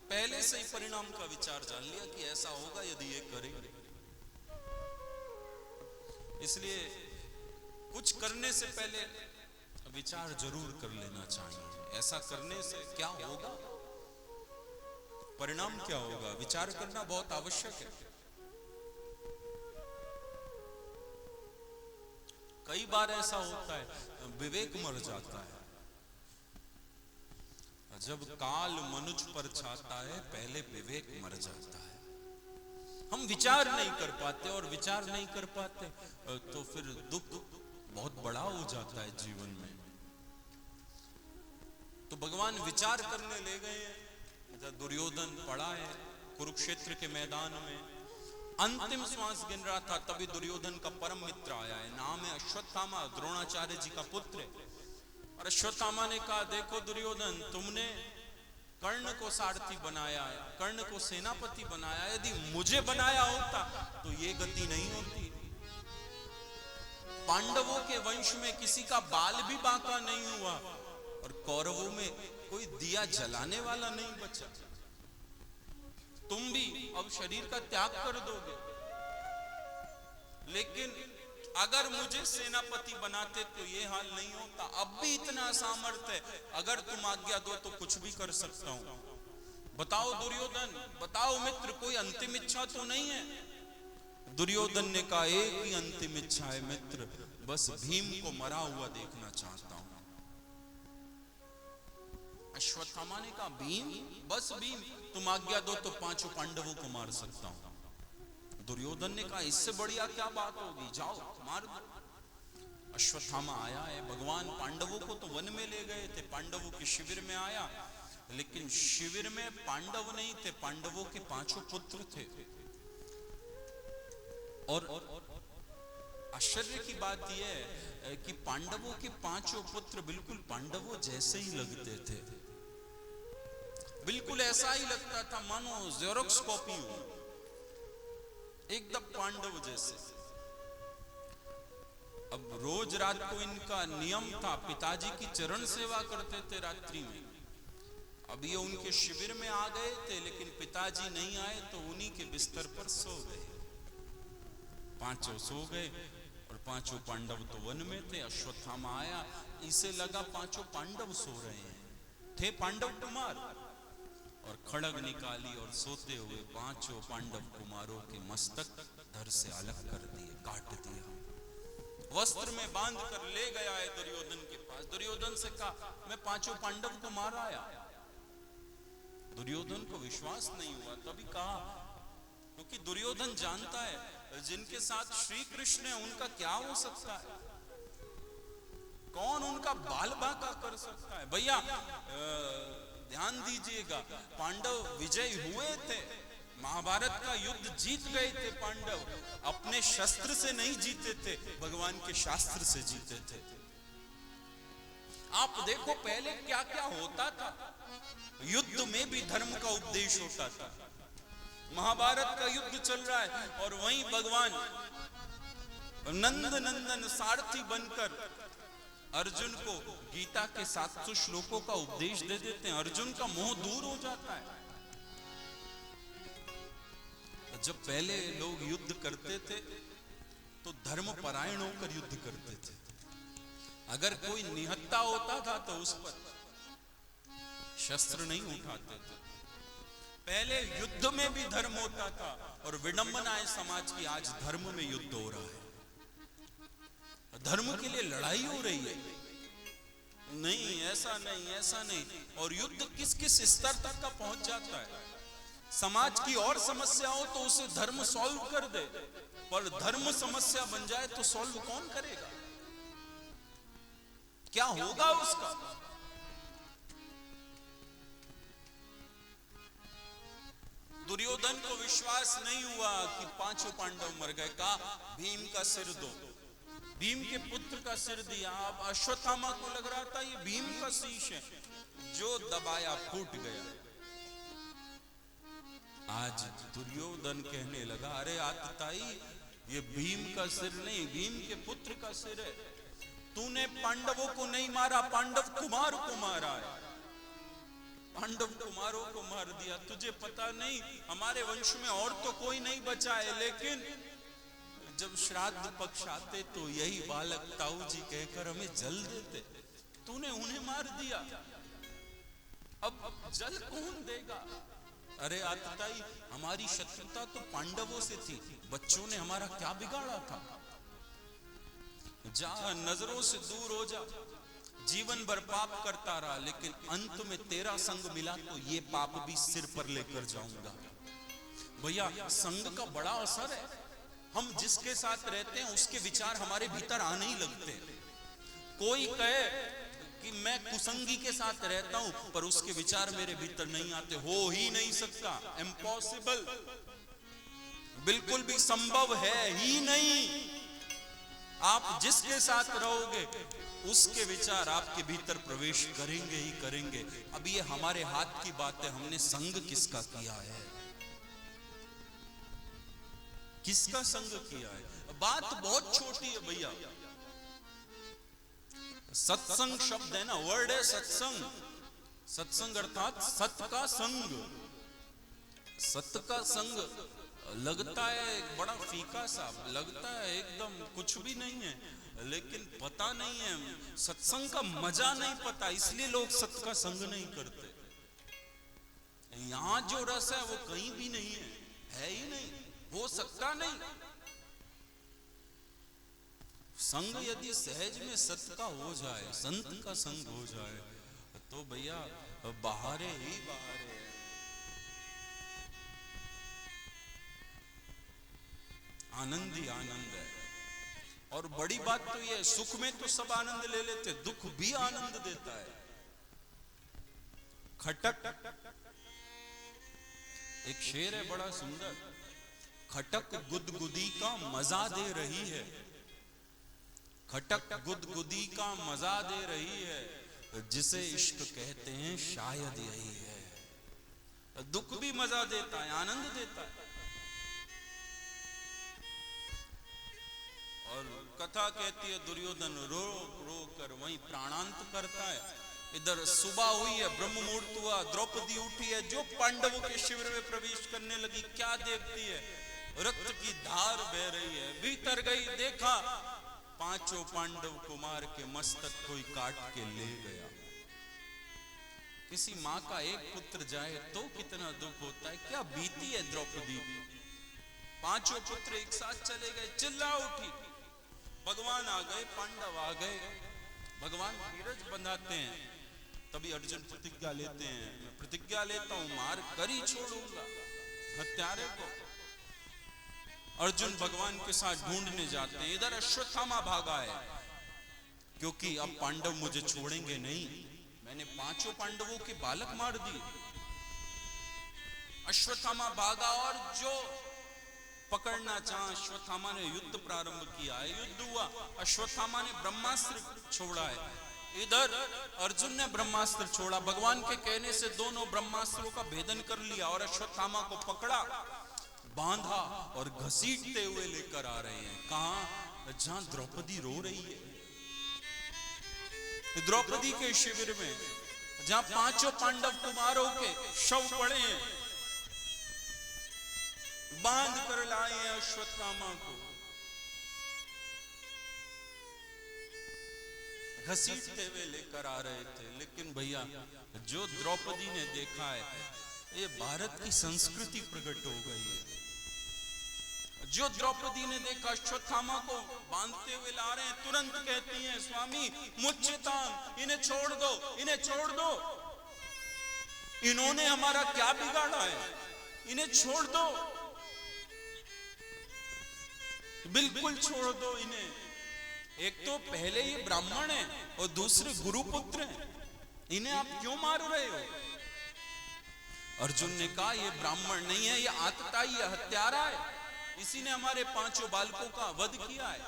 पहले से ही परिणाम का विचार जान लिया कि ऐसा होगा यदि ये करेंगे। इसलिए कुछ करने से पहले विचार जरूर कर लेना चाहिए। ऐसा करने से क्या होगा, परिणाम क्या होगा, विचार करना बहुत आवश्यक है। कई बार ऐसा होता है विवेक मर जाता है। जब काल मनुज पर छाता है पहले विवेक मर जाता है। हम विचार नहीं कर पाते और विचार नहीं कर पाते तो फिर दुख बहुत बड़ा हो जाता है जीवन में। तो भगवान विचार करने ले गए हैं। जब दुर्योधन पड़ा है कुरुक्षेत्र के मैदान में, अंतिम श्वास गिन रहा था, तभी दुर्योधन का परम मित्र आया है। नाम है अश्वत्थामा, द्रोणाचार्य जी का पुत्र है। और अश्वत्थामा ने कहा, देखो दुर्योधन, तुमने कर्ण को सारथी बनाया, कर्ण को सेनापति बनाया, यदि मुझे बनाया होता तो ये गति नहीं होती। पांडवों के वंश में किसी का बाल भी बांका नहीं हुआ और कौरवों में कोई दिया जलाने वाला नहीं बचा। तुम भी अब शरीर का त्याग कर दोगे, लेकिन अगर मुझे सेनापति बनाते तो ये हाल नहीं होता। अब भी इतना सामर्थ्य है, अगर तुम आज्ञा दो तो कुछ भी कर सकता हूं। बताओ दुर्योधन, बताओ मित्र, कोई अंतिम इच्छा तो नहीं है? दुर्योधन ने कहा, एक ही अंतिम इच्छा है मित्र, बस भीम को मरा हुआ देखना चाहता हूं। अश्वत्थामा ने कहा, भीम? बस भीम? तुम आज्ञा दो तो पांचों पांडवों को मार सकता हूं। दुर्योधन ने कहा, इससे बढ़िया क्या बात होगी, जाओ मार दो। अश्वत्थामा आया है, भगवान पांडवों को तो वन में ले गए थे, पांडवों के शिविर में आया, लेकिन शिविर में पांडव नहीं थे, पांडवों के पांचों पुत्र थे। और आश्चर्य की बात यह है कि पांडवों के पांचों पुत्र बिल्कुल पांडवों जैसे ही लगते थे, बिल्कुल ऐसा ही लगता था मानो जेरोक्स कॉपी हो, एकदम पांडव जैसे। अब रोज रात को इनका नियम था, पिताजी की चरण सेवा करते थे रात्रि में। अब ये उनके शिविर में आ गए थे, लेकिन पिताजी नहीं आए तो उन्हीं के बिस्तर पर सो गए। पांचों सो गए और पांचों पांडव तो वन में थे। अश्वत्थामा आया, इसे लगा पांचों पांडव सो रहे हैं, थे पांडव कुमार, और खड़ग निकाली और सोते हुए पांचों पांडव कुमारों के मस्तक धड़ से अलग कर दिए, काट दिया, वस्त्र में बांध कर ले गया है दुर्योधन के पास। दुर्योधन से कहा, मैं पांचों पांडव को मार आया। दुर्योधन को विश्वास नहीं हुआ, तभी कहा, क्योंकि दुर्योधन जानता है जिनके साथ श्री कृष्ण है उनका क्या हो सकता है, कौन उनका बाल बांका कर सकता है। भैया ध्यान दीजिएगा, पांडव विजय हुए थे, महाभारत का युद्ध जीत गए थे पांडव, अपने शस्त्र से नहीं जीते थे, भगवान के शास्त्र से जीते थे। आप देखो पहले क्या क्या होता था, युद्ध में भी धर्म का उपदेश होता था। महाभारत का युद्ध चल रहा है और वहीं भगवान नंद नंदन सारथी बनकर अर्जुन को गीता के 700 श्लोकों का उपदेश दे देते हैं। अर्जुन का मोह दूर हो जाता है। जब पहले लोग युद्ध करते थे तो धर्म परायण होकर युद्ध करते थे। अगर कोई निहत्था होता था तो उस पर शस्त्र नहीं उठाते थे। पहले युद्ध में भी धर्म होता था, और विडंबना है समाज की, आज धर्म में युद्ध हो रहा है, धर्म के लिए लड़ाई हो रही है। नहीं, ऐसा नहीं, ऐसा नहीं। और युद्ध किस किस स्तर तक का पहुंच जाता है। समाज की और समस्या हो तो उसे धर्म सॉल्व कर दे, पर धर्म समस्या बन जाए तो सॉल्व कौन करेगा, क्या होगा उसका। दुर्योधन को विश्वास नहीं हुआ कि पांचों पांडव मर गए। कहा, भीम का सिर दो। भीम के पुत्र का सिर दिया। अब अश्वत्थामा को लग रहा था ये भीम का शीश है, जो दबाया फूट गया। आज दुर्योधन कहने लगा, अरे आतताई, ये भीम का सिर नहीं, भीम के पुत्र का सिर है। तूने पांडवों को नहीं मारा, पांडव कुमार को मारा है, पांडव कुमारों को मार दिया। तुझे पता नहीं, हमारे वंश में और तो कोई नहीं बचा है, लेकिन जब श्राद्ध पक्ष आते तो यही बालक ताऊ जी कहकर हमें जल देते, तूने उन्हें मार दिया, अब जल कौन देगा। अरे आतताई, हमारी शत्रुता तो पांडवों से थी, बच्चों ने हमारा क्या बिगाड़ा था। जा, नजरों से दूर हो जा। जीवन भर पाप करता रहा, लेकिन अंत में तेरा संग मिला तो ये पाप भी सिर पर लेकर जाऊंगा। भैया, संग का बड़ा असर है। हम जिसके साथ रहते हैं उसके विचार हमारे भीतर आने ही लगते हैं। कोई कहे कि मैं कुसंगी के साथ रहता हूं, पर उसके विचार मेरे भीतर नहीं आते, हो ही नहीं सकता, इम्पॉसिबल, बिल्कुल भी संभव है ही नहीं। आप जिसके साथ रहोगे उसके विचार आपके भीतर प्रवेश करेंगे ही करेंगे। अब ये हमारे हाथ की बात है, हमने संग किसका किया है, किसका संग किया है। बात बहुत छोटी है भैया। सत्संग शब्द है ना, वर्ड है सत्संग। सत्संग अर्थात सत्य का संग। सत्य का संग लगता है बड़ा फीका सा, लगता है एकदम कुछ भी नहीं है, लेकिन पता नहीं है सत्संग का मजा नहीं पता, इसलिए लोग सत्य का संग नहीं करते। यहां जो रस है वो कहीं भी नहीं है ही नहीं, हो सकता नहीं। संग यदि सहज में सत्य का हो जाए, संत का संग हो जाए, तो भैया बहारे ही बहारे है। आनंद ही आनंद है। और बड़ी बात तो यह, सुख में तो सब आनंद ले लेते, दुख भी आनंद देता है। खटक, एक शेर है बड़ा सुंदर, खटक गुदगुदी का मजा दे रही है। खटक गुदगुदी का मजा दे रही है, जिसे इश्क कहते हैं शायद यही है। दुख भी मजा देता है, आनंद देता है। और कथा कहती है दुर्योधन रो रो कर वहीं प्राणांत करता है। इधर सुबह हुई है, ब्रह्म मुहूर्त हुआ, द्रौपदी उठी है, जो पांडवों के शिविर में प्रवेश करने लगी, क्या देखती है, रक्त की धार बह रही है। भीतर गई, देखा पांचों पांडव कुमार के मस्तक कोई काट के ले गया। किसी माँ का एक पुत्र जाए तो कितना दुख होता है, क्या बीती है द्रौपदी। पांचों पुत्र एक साथ चले गए, चिल्ला उठी। भगवान आ गए, पांडव आ गए, भगवान धीरज बंधाते हैं। तभी अर्जुन प्रतिज्ञा लेते हैं, मैं प्रतिज्ञा लेता हूं मार कर ही छोड़ूंगा हत्यारे को। अर्जुन भगवान के साथ ढूंढने जाते हैं। इधर अश्वत्थामा भागा है, क्योंकि अब पांडव मुझे छोड़ेंगे नहीं, मैंने पांचों पांडवों के बालक मार दिए। अश्वत्थामा भागा और जो पकड़ना चाहा, अश्वत्थामा ने युद्ध प्रारंभ किया है। युद्ध हुआ, अश्वत्थामा ने ब्रह्मास्त्र छोड़ा है, इधर अर्जुन ने ब्रह्मास्त्र छोड़ा। भगवान के कहने से दोनों ब्रह्मास्त्रों का भेदन कर लिया और अश्वत्थामा को पकड़ा, बांधा और घसीटते हुए लेकर आ रहे हैं। कहां? जहां द्रौपदी रो रही है, द्रौपदी के शिविर में, जहां पांचों पांडव कुमारों के शव पड़े हैं। बांध कर लाए हैं अश्वत्थामा को, घसीटते हुए लेकर आ रहे थे। लेकिन भैया जो द्रौपदी ने देखा है, ये भारत की संस्कृति प्रकट हो गई है। जो द्रौपदी ने देखा अश्वत्थामा को बांधते हुए ला रहे हैं, तुरंत कहती हैं स्वामी मुच्यताम, इन्हें छोड़ दो, इन्हें छोड़ दो, इन्होंने हमारा क्या बिगाड़ा है, इन्हें छोड़ दो, बिल्कुल छोड़ दो इन्हें। एक तो पहले ये ब्राह्मण है और दूसरे गुरुपुत्र हैं, इन्हें आप क्यों मार रहे हो? अर्जुन ने कहा ये ब्राह्मण नहीं है, ये आतताई है, हत्यारा है, इसी ने हमारे पांचों बालकों का वध किया है।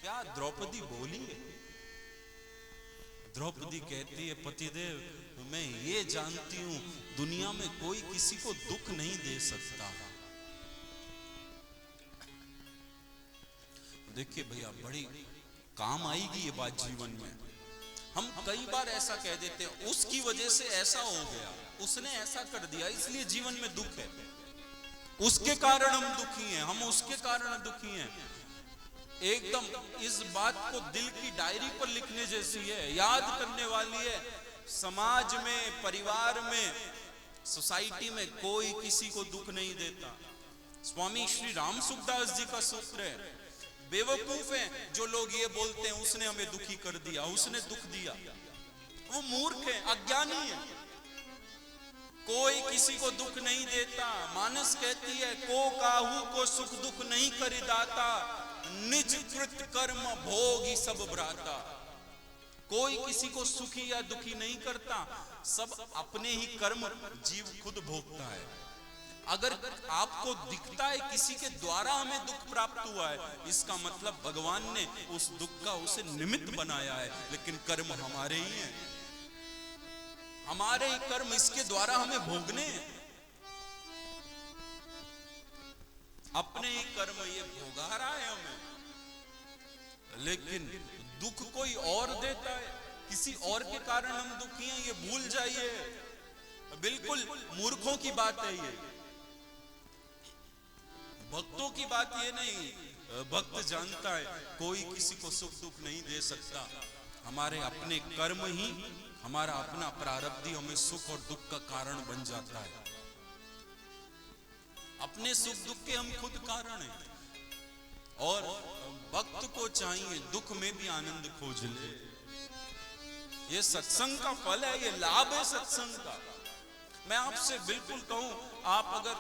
क्या द्रौपदी बोली है? द्रौपदी कहती है पतिदेव मैं ये जानती हूं दुनिया में कोई किसी को दुख नहीं दे सकता। देखिए भैया बड़ी काम आएगी ये बात जीवन में। हम कई बार ऐसा कह देते हैं उसकी वजह से ऐसा हो गया, उसने ऐसा कर दिया इसलिए जीवन में दुख है, उसके कारण हम दुखी हैं, हम उसके कारण दुखी हैं। एकदम इस बात को दिल की डायरी पर लिखने जैसी है, याद करने वाली है। समाज में, परिवार में, सोसाइटी में कोई किसी को दुख नहीं देता। स्वामी श्री राम सुखदास जी का सूत्र है, बेवकूफ हैं जो लोग ये बोलते हैं उसने हमें दुखी कर दिया, उसने दुख दिया। वो मूर्ख है, अज्ञानी है। कोई किसी को दुख नहीं देता। मानस कहती है को काहू को सुख दुख नहीं करिदाता, निज कृत कर्म भोगी सब भ्राता। कोई किसी को सुखी या दुखी नहीं करता, सब अपने ही कर्म जीव खुद भोगता है। अगर आपको दिखता है किसी के द्वारा हमें दुख प्राप्त हुआ है, इसका मतलब भगवान ने उस दुख का उसे निमित्त बनाया है, लेकिन कर्म हमारे ही हैं, हमारे ही कर्म इसके द्वारा हमें भोगने हैं। अपने ही कर्म ये भोगा रहा है हमें, लेकिन दुख कोई और देता है, किसी और के कारण हम दुखी हैं, ये भूल जाइए। बिल्कुल मूर्खों की बात है ये, भक्तों की बात ये नहीं। भक्त जानता है कोई किसी को सुख दुख नहीं दे सकता, हमारे अपने कर्म ही, हमारा अपना प्रारब्ध ही हमें सुख और दुख का कारण बन जाता है। अपने सुख दुख के हम खुद कारण हैं। और भक्त को चाहिए दुख में भी आनंद खोज ले। ये सत्संग का फल है, ये लाभ है सत्संग का। मैं आपसे बिल्कुल कहूं, आप अगर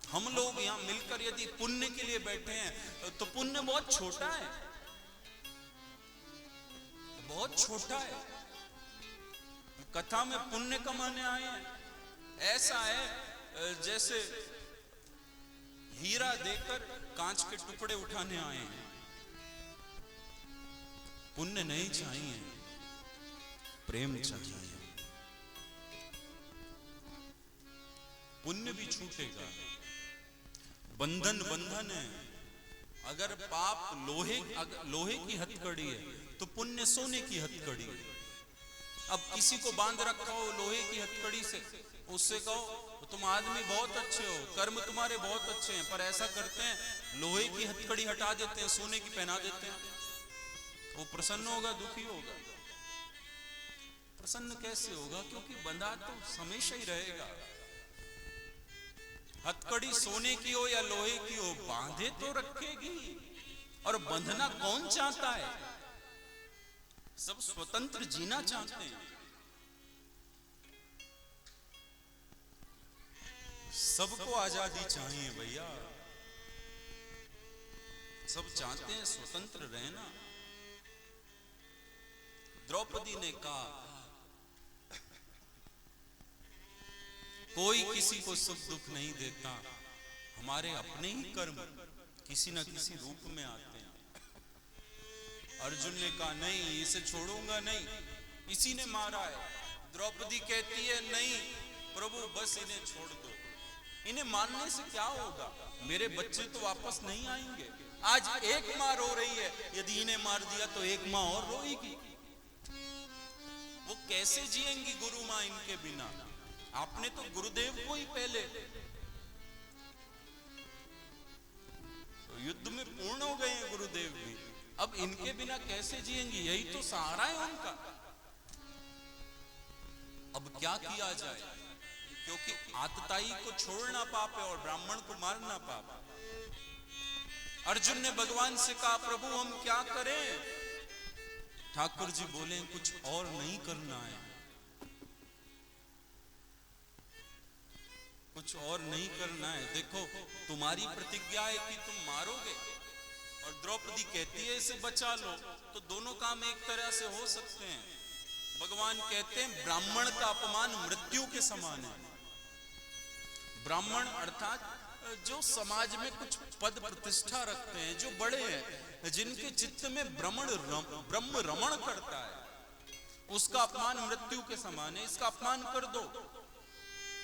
हम लोग यहां मिलकर यदि पुण्य के लिए बैठे हैं तो पुण्य बहुत छोटा है, बहुत छोटा है। कथा में पुण्य कमाने आए हैं, ऐसा है जैसे हीरा देकर कांच के टुकड़े उठाने आए हैं। पुण्य नहीं चाहिए, प्रेम चाहिए। पुण्य भी छूटेगा, बंधन बंधन है। अगर पाप लोहे की हथकड़ी है तो पुण्य सोने की हथकड़ी है। अब किसी को बांध रखा हो लोहे की हथकड़ी से, उससे कहो तुम आदमी बहुत अच्छे हो, कर्म तुम्हारे बहुत अच्छे हैं, पर ऐसा करते हैं लोहे की हथकड़ी हटा देते हैं, सोने की पहना देते हैं। वो प्रसन्न होगा, दुखी होगा? प्रसन्न कैसे होगा? क्योंकि बंधा तो हमेशा ही रहेगा। हथकड़ी सोने की हो या लोहे की हो, बांधे तो रखेगी। और बंधना कौन चाहता है? सब स्वतंत्र जीना चाहते हैं, सबको आजादी चाहिए भैया। सब चाहते हैं स्वतंत्र रहना। द्रौपदी ने कहा कोई किसी को सुख दुख नहीं देता, हमारे अपने ही कर्म किसी न किसी रूप में आते हैं। अर्जुन ने कहा नहीं, इसे छोड़ूंगा नहीं, इसी ने मारा है। द्रौपदी कहती है नहीं प्रभु, बस इन्हें छोड़ दो, इन्हें मारने से क्या होगा, मेरे बच्चे तो वापस नहीं आएंगे। आज एक माँ रो रही है, यदि इन्हें मार दिया तो एक माँ और रोएगी। वो कैसे जिएंगी गुरु माँ इनके बिना? आपने तो गुरुदेव को ही पहले तो युद्ध में पूर्ण हो गए हैं गुरुदेव भी, अब इनके बिना कैसे जिएंगी? यही तो सहारा है उनका। अब क्या किया जाए, क्योंकि आतताई को छोड़ना पाप है और ब्राह्मण को मारना पाप है। अर्जुन ने भगवान से कहा प्रभु हम क्या करें? ठाकुर जी बोले कुछ और नहीं करना है, कुछ और नहीं करना है। देखो तुम्हारी प्रतिज्ञा है कि तुम मारोगे, और द्रौपदी कहती है इसे बचा लो, तो दोनों काम एक तरह से हो सकते हैं। भगवान कहते हैं ब्राह्मण का अपमान मृत्यु के समान है। ब्राह्मण अर्थात जो समाज में कुछ पद प्रतिष्ठा रखते हैं, जो बड़े हैं, जिनके चित्त में ब्रह्म रमण करता है, उसका अपमान मृत्यु के समान है। इसका अपमान कर दो,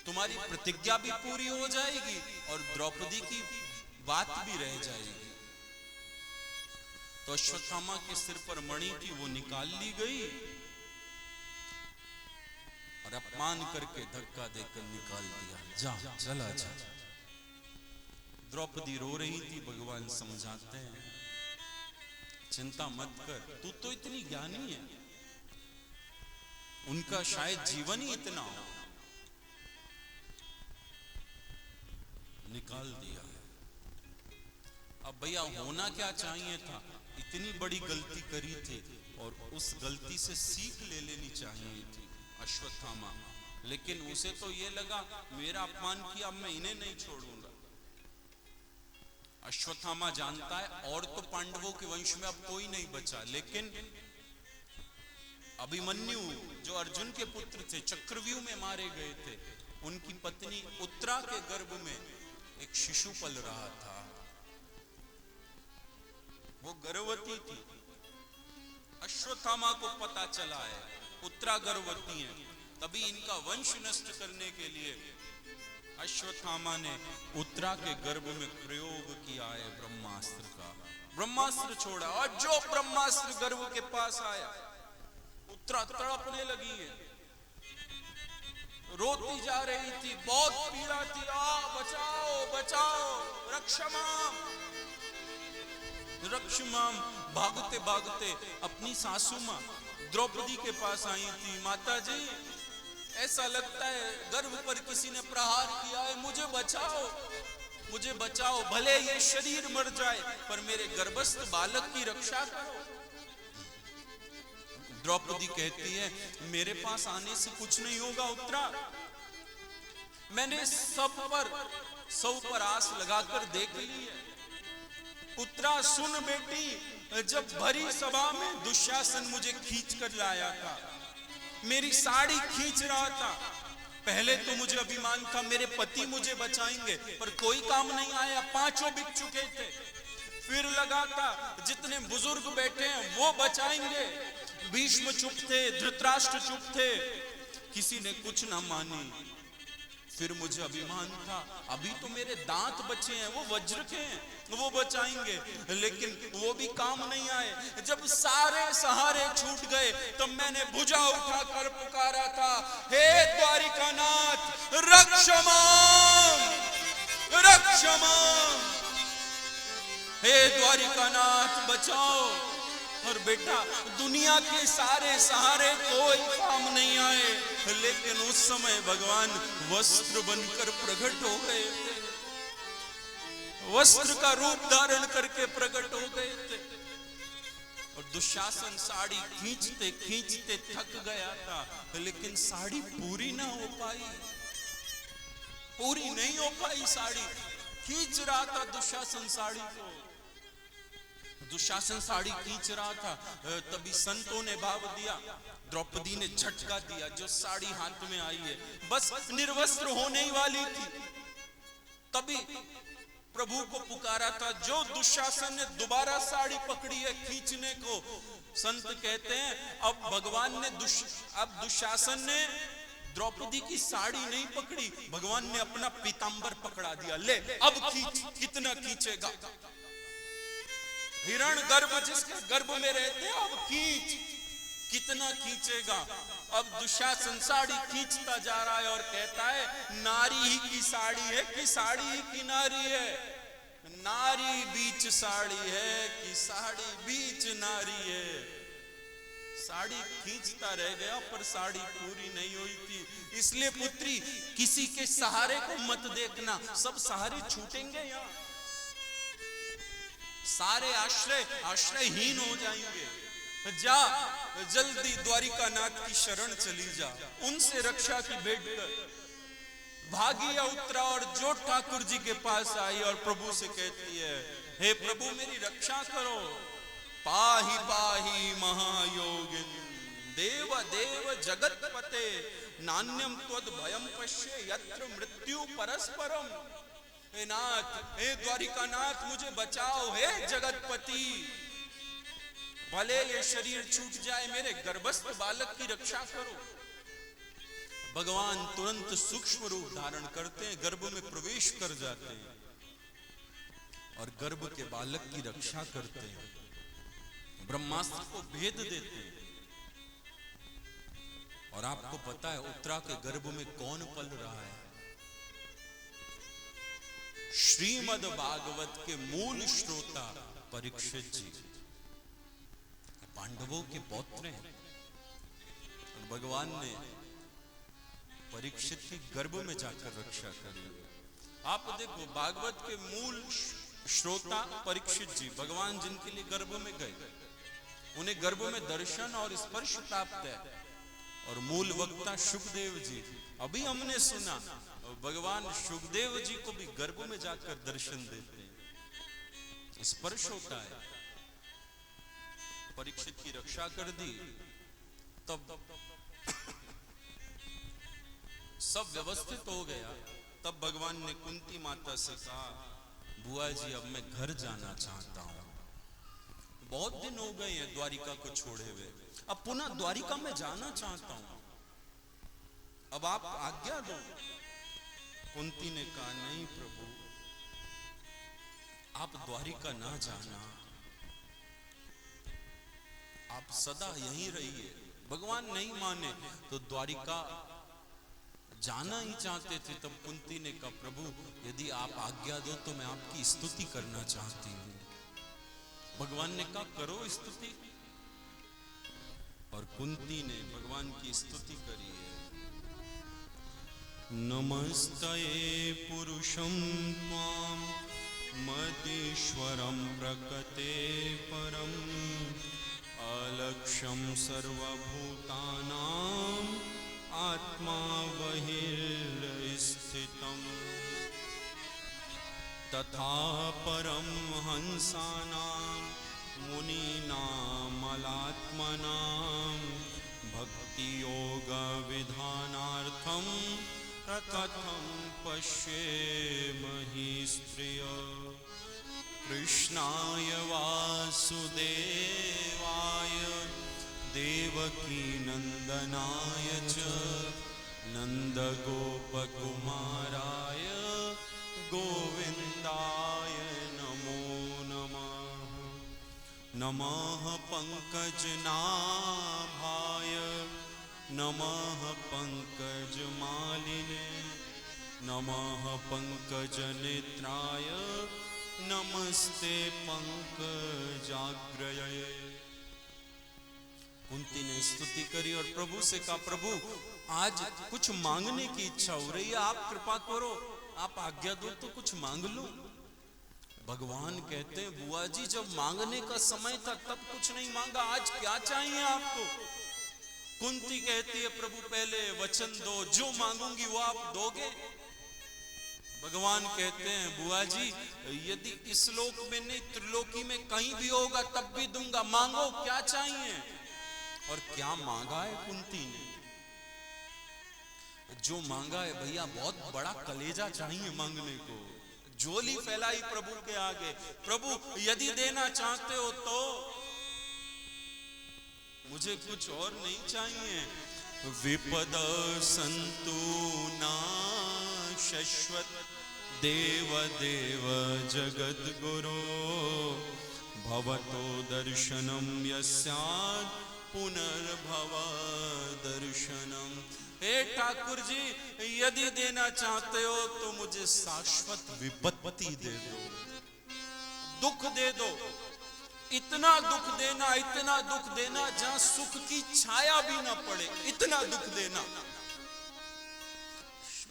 तुम्हारी प्रतिज्ञा भी पूरी हो जाएगी और द्रौपदी की बात भी रह जाएगी। तो अश्वत्थामा के सिर पर मणि थी, वो निकाल ली गई और अपमान करके धक्का देकर निकाल दिया। जा चला जा। द्रौपदी रो रही थी, भगवान समझाते हैं चिंता मत कर, तू तो इतनी ज्ञानी है, उनका शायद जीवन ही इतना हो। निकाल दिया। अब भैया होना क्या चाहिए था? इतनी बड़ी गलती करी थी और उस गलती से सीख ले लेनी चाहिए थी अश्वत्थामा, लेकिन उसे तो ये लगा मेरा अपमान किया, मैं इन्हें नहीं छोड़ूंगा। अश्वत्थामा जानता है और तो पांडवों के वंश में अब कोई नहीं बचा, लेकिन अभिमन्यु जो अर्जुन के पुत्र थे, चक्रव्यूह में मारे गए थे, उनकी पत्नी उत्तरा के गर्भ में एक शिशु पल रहा था। वो गर्भवती थी। अश्वत्थामा को पता चला है उत्तरा गर्भवती है, तभी इनका वंश नष्ट करने के लिए अश्वत्थामा ने उत्तरा के गर्भ में प्रयोग किया है ब्रह्मास्त्र का। ब्रह्मास्त्र छोड़ा और जो ब्रह्मास्त्र गर्भ के पास आया, उत्तरा तड़पने लगी है, रोती जा रही थी, बहुत पीड़ा थी। बचाओ बचाओ, रक्षमाम रक्षमाम। भागते भागते अपनी सासू मां द्रौपदी के पास आई थी। माता जी, ऐसा लगता है गर्भ पर किसी ने प्रहार किया है, मुझे बचाओ मुझे बचाओ, भले ये शरीर मर जाए पर मेरे गर्भस्थ बालक की रक्षा करो। द्रौपदी कहती है, मेरे पास आने से कुछ नहीं होगा उत्तरा, मैंने सब पर आस लगाकर देख ली है। उत्तरा सुन बेटी, जब भरी सभा में दुशासन मुझे खींच कर लाया था, मेरी साड़ी खींच रहा था, पहले तो मुझे अभिमान था मेरे पति मुझे बचाएंगे, पर कोई काम नहीं आया, पांचों बिक चुके थे। फिर लगा था जितने बुजुर्ग बैठे हैं वो बचाएंगे, भीष्म चुप थे, धृतराष्ट्र चुप थे, किसी ने कुछ ना मानी। फिर मुझे अभिमान था अभी तो मेरे दांत बचे हैं, वो वज्र के हैं, वो बचाएंगे, लेकिन वो भी काम नहीं आए। जब सारे सहारे छूट गए तब मैंने भुजा उठाकर पुकारा था, हे द्वारिकानाथ रक्षमाम रक्षमाम, हे द्वारिकानाथ बचाओ। और बेटा, दुनिया के सारे सहारे कोई काम नहीं आए, लेकिन उस समय भगवान वस्त्र बनकर प्रकट हो गए थे, वस्त्र का रूप धारण करके प्रकट हो गए थे। और दुशासन साड़ी खींचते खींचते थक गया था, लेकिन साड़ी पूरी ना हो पाई, पूरी नहीं हो पाई। साड़ी खींच रहा था दुशासन साड़ी को, दुशासन साड़ी खींच रहा था, तभी संतों ने भाव दिया, द्रौपदी ने झटका दिया, जो साड़ी हाथ में आई है बस निर्वस्त्र होने ही वाली थी, तभी प्रभु को पुकारा था। जो दुशासन ने दोबारा साड़ी पकड़ी है खींचने को, संत कहते हैं अब भगवान ने अब दुशासन ने द्रौपदी की साड़ी नहीं पकड़ी, भगवान ने अपना पीतांबर पकड़ा दिया, ले अब खींच, कितना खींचेगा। हिरण गर्भ जिसके गर्भ में रहते हैं, अब खींच, कितना खींचेगा। अब दुशासन साड़ी खींचता जा रहा है और कहता है, नारी ही की साड़ी है कि साड़ी ही की नारी है, नारी बीच साड़ी है कि साड़ी बीच नारी है। साड़ी खींचता रह गया पर साड़ी पूरी नहीं हुई थी। इसलिए पुत्री, किसी के सहारे को मत देखना, सब सहारे छूटेंगे यहाँ, सारे आश्रयहीन हो जाएंगे। जा जल्दी द्वारिकानाथ की शरण चली जा, उनसे रक्षा की भेंट कर। भागी उत्तरा और जो ठाकुर जी के पास आई और प्रभु से कहती है, हे प्रभु मेरी रक्षा करो। पाहि पाहि महायोगिन देव देव जगतपते, नान्यम त्वद भयम पश्ये यत्र मृत्यु परस्परम। हे नाथ, हे द्वारिकानाथ मुझे बचाओ, हे जगतपति, भले ये शरीर छूट जाए, मेरे गर्भस्थ बालक की रक्षा करो। भगवान तुरंत सूक्ष्म रूप धारण करते हैं, गर्भ में प्रवेश कर जाते हैं और गर्भ के बालक की रक्षा करते हैं, ब्रह्मास्त्र को भेद देते हैं। और आपको पता है उत्तरा के गर्भ में कौन पल रहा है? श्रीमद् भागवत के मूल श्रोता परीक्षित जी, पांडवों के पौत्र हैं। भगवान ने परीक्षित की गर्भ में जाकर रक्षा करी। आप देखो, भागवत के मूल श्रोता परीक्षित जी, भगवान जिनके लिए गर्भ में गए, उन्हें गर्भ में दर्शन और स्पर्श प्राप्त है। और मूल वक्ता सुखदेव जी, अभी हमने सुना भगवान सुखदेव जी को भी गर्भ में जाकर दर्शन देते हैं, स्पर्श होता है। परीक्षित की रक्षा कर दी, तब सब व्यवस्थित हो गया, तब भगवान ने कुंती माता से कहा, बुआ जी अब मैं घर जाना चाहता हूं, बहुत दिन हो गए हैं द्वारिका को छोड़े हुए, अब पुनः द्वारिका में जाना चाहता हूं, अब आप आज्ञा दो। कुंती ने कहा, नहीं प्रभु, आप द्वारिका ना जाना, आप सदा यहीं रहिए। भगवान नहीं माने तो द्वारिका जाना ही चाहते थे। तब कुंती ने कहा, प्रभु यदि आप आज्ञा दो तो मैं आपकी स्तुति करना चाहती हूं। भगवान ने कहा, करो स्तुति। और कुंती ने भगवान की स्तुति करी है। नमस्तये पुरुषं त्वां मदीश्वरं प्रकृते परम् अलक्ष्यं सर्वभूतानां आत्मा बहिर्स्थितम् तथा परम हंसानां मुनीनामलात्मनां भक्ति योग विधानार्थं कथं पश्येमहि स्त्रिय कृष्णाय वासुदेवाय देवकी नंदनाय च नंदगोपकुमाराय गोविंदाय नमो नमः। नमः पंकजनाभाय नमः पंकजमालिने नमः पंकजनेत्राय नमस्ते पंकजाग्रये। कुंती ने स्तुति करी और प्रभु से कहा, प्रभु आज कुछ मांगने की इच्छा हो रही है, आप कृपा करो, आप आज्ञा दो तो कुछ मांग लो। भगवान कहते हैं, बुआ जी जब मांगने का समय था तब कुछ नहीं मांगा, आज क्या चाहिए आपको? कुंती कहती है, प्रभु पहले वचन दो, जो मांगूंगी वो आप दोगे। भगवान कहते हैं, बुआ जी यदि इस लोक में नहीं त्रिलोकी में कहीं भी होगा तब भी दूंगा, मांगो क्या चाहिए। और क्या मांगा है कुंती ने? जो मांगा है भैया बहुत बड़ा कलेजा चाहिए मांगने को। झोली फैलाई प्रभु के आगे, प्रभु यदि देना चाहते हो तो मुझे कुछ और नहीं चाहिए। विपद संतु ना शश्वत देव देव जगद गुरो भवतो दर्शनम यस्यात् पुनर्भव दर्शनम। हे ठाकुर जी यदि देना चाहते हो तो मुझे शाश्वत विपत्ति दे दो, दुख दे दो, इतना दुख देना जहां सुख की छाया भी ना पड़े, इतना दुख देना।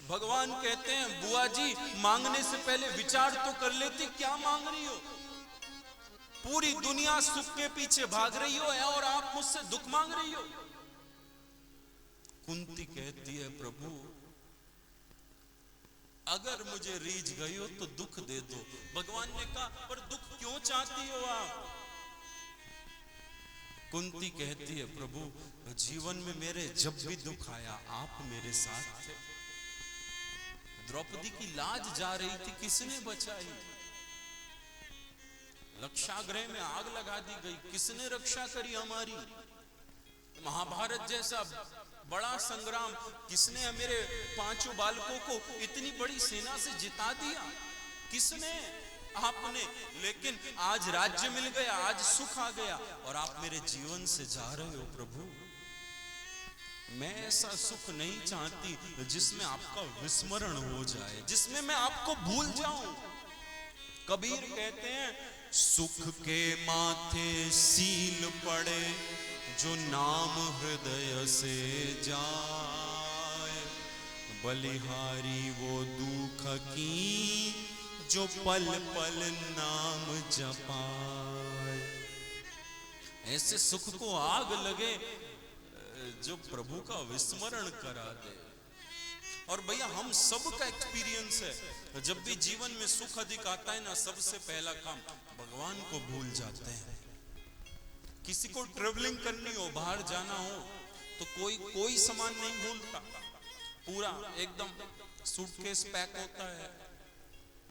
भगवान कहते हैं, बुआ जी मांगने से पहले विचार तो कर लेती, क्या मांग रही हो? पूरी दुनिया सुख के पीछे भाग रही हो और आप मुझसे दुख मांग रही हो। कुंती कहती है, प्रभु अगर मुझे रीझ गई हो तो दुख दे दो। भगवान ने कहा, पर दुख क्यों चाहती हो आप? कुंती कहती है, प्रभु जीवन में मेरे जब भी दुख आया आप मेरे साथ थे। द्रौपदी की लाज जा रही थी, किसने बचाई? लक्षागृह में आग लगा दी गई, किसने रक्षा करी हमारी? महाभारत जैसा बड़ा संग्राम, किसने मेरे पांचों बालकों को इतनी बड़ी सेना से जिता दिया? किसने? आपने। लेकिन आज राज्य मिल गया, आज सुख आ गया और आप मेरे जीवन से जा रहे हो। प्रभु मैं ऐसा सुख नहीं चाहती जिसमें आपका विस्मरण हो जाए, जिसमें मैं आपको भूल जाऊं। कबीर कहते हैं, सुख के माथे सील पड़े जो नाम हृदय से जाए, बलिहारी वो दुख की जो पल पल नाम जपाए। ऐसे सुख को आग लगे जो प्रभु का विस्मरण करा दे। और भैया हम सब का एक्सपीरियंस है, जब भी जीवन में सुख अधिक आता है ना, सबसे पहला काम भगवान को भूल जाते हैं। किसी को ट्रेवलिंग करनी हो, बाहर जाना हो तो कोई सामान नहीं भूलता। पूरा एकदम सूटकेस पैक होता है,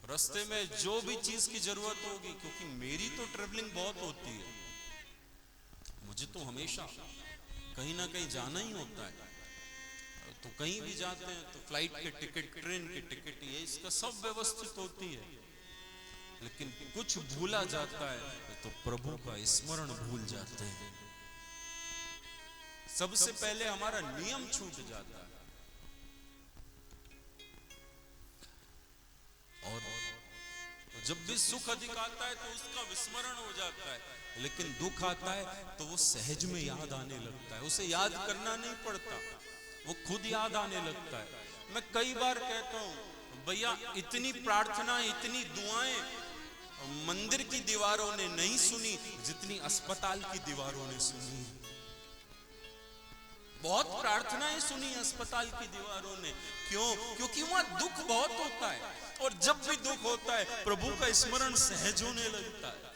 रास्ते में जो भी चीज की जरूरत होगी, क्योंकि मेरी तो ट्रेवलिंग बहुत होती है, मुझे तो हमेशा कहीं ना कहीं जाना ही होता है, तो कहीं भी जाते हैं तो फ्लाइट के टिकट, ट्रेन के टिकट, ये इसका सब व्यवस्थित होती है। लेकिन कुछ भूला जाता है तो प्रभु का स्मरण भूल जाते हैं, सबसे पहले हमारा नियम छूट जाता है। और जब भी सुख अधिक आता है तो उसका विस्मरण हो जाता है, लेकिन दुख आता है तो वो सहज में याद आने लगता है, उसे याद करना नहीं पड़ता, वो खुद याद आने लगता है। मैं कई बार कहता हूं भैया, इतनी प्रार्थना, इतनी दुआएं मंदिर की दीवारों ने नहीं सुनी जितनी अस्पताल की दीवारों ने सुनी। बहुत प्रार्थनाएं सुनी अस्पताल की दीवारों ने, क्यों? क्योंकि वहां दुख बहुत होता है, और जब भी दुख होता है प्रभु का स्मरण सहज होने लगता है,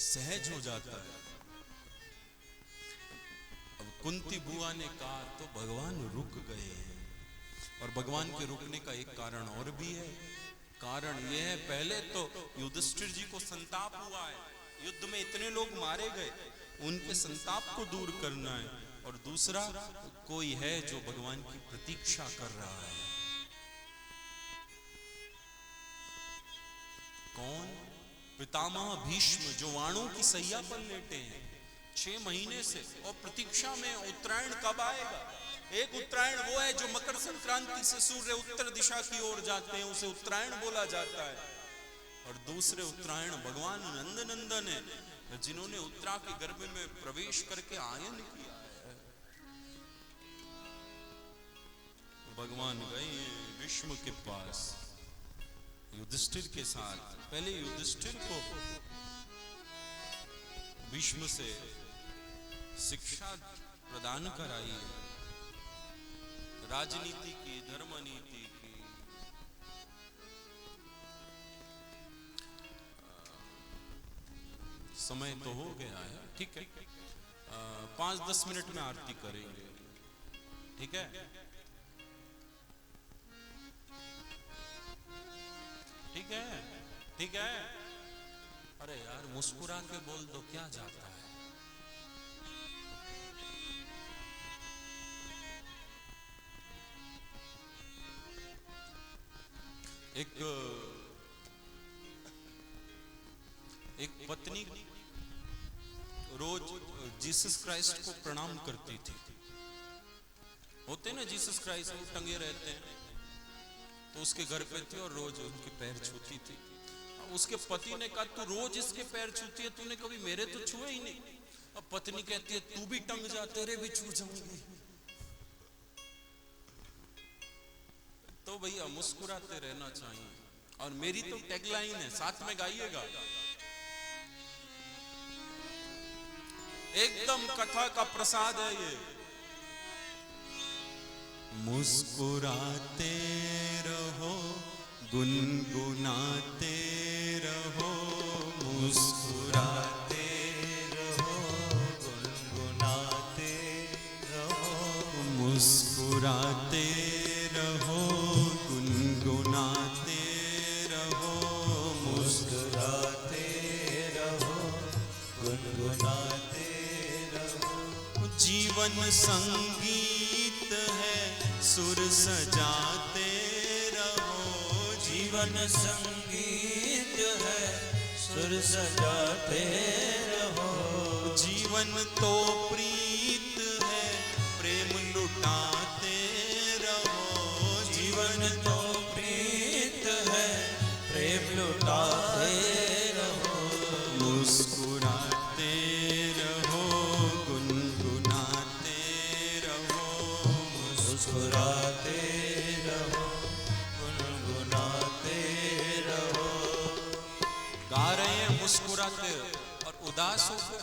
सहज हो जाता है। अब कुंती बुआ ने कहा तो भगवान रुक गए हैं, और भगवान के रुकने का एक कारण और भी है। कारण यह है, पहले तो युधिष्ठिर जी को संताप हुआ है, युद्ध में इतने लोग मारे गए, उनके संताप को दूर करना है, और दूसरा कोई है जो भगवान की प्रतीक्षा कर रहा है। कौन? पितामह भीष्म, जो वाणों की सैया पर लेटे हैं 6 महीने से, और प्रतीक्षा में उत्तरायण कब आएगा। एक उत्तरायण वो है जो मकर संक्रांति से सूर्य उत्तर दिशा की ओर जाते हैं, उसे उत्तरायण बोला जाता है, और दूसरे उत्तरायण भगवान नंद नंदन है, जिन्होंने उत्तरा के गर्भ में प्रवेश करके आयन किया है। भगवान गए भीष्म के पास युधिष्ठिर के साथ, पहले युधिष्ठिर को भीष्म से शिक्षा प्रदान कराई है, राजनीति की, धर्म नीति की। समय तो हो गया है, ठीक है, 5-10 मिनट में आरती करेंगे, ठीक है? ठीक है, ठीक है। अरे यार मुस्कुरा के बोल दो, क्या जाता है। एक पत्नी रोज जीसस क्राइस्ट को प्रणाम करती थी। होते ना जीसस क्राइस्ट, वो टंगे रहते हैं, तो उसके घर पे थी और रोज उनके पैर छूती थी। उसके पति ने कहा, तू रोज इसके पैर छूती है, तूने कभी मेरे तो छुए ही नहीं। अब पत्नी कहती है, तू भी टंग जा, तेरे भी छू जाऊंगी। तो भैया मुस्कुराते रहना चाहिए, और मेरी तो टैगलाइन है, साथ में गाइएगा, एकदम कथा का प्रसाद है ये। मुस्कुराते रहो, गुनगुनाते रहो, मुस्कुराते रहो, गुनगुनाते रहो, मुस्कुराते रहो, गुनगुनाते रहो, मुस्कुराते रहो, गुनगुनाते रहो। जीवन संगीत है, सुर सजाते रहो, जीवन संगीत है, सुर सजाते रहो। जीवन तो प्रीत है, प्रेम लुटाते रहो, जीवन तो प्रीत है, प्रेम लुटाते रहो। मुस्कुराते रहो, गुनगुनाते रहो, मुस्कुराते रहो, गुनगुनाते रहो। गा रहे हैं मुस्कुराते, और उदास होकर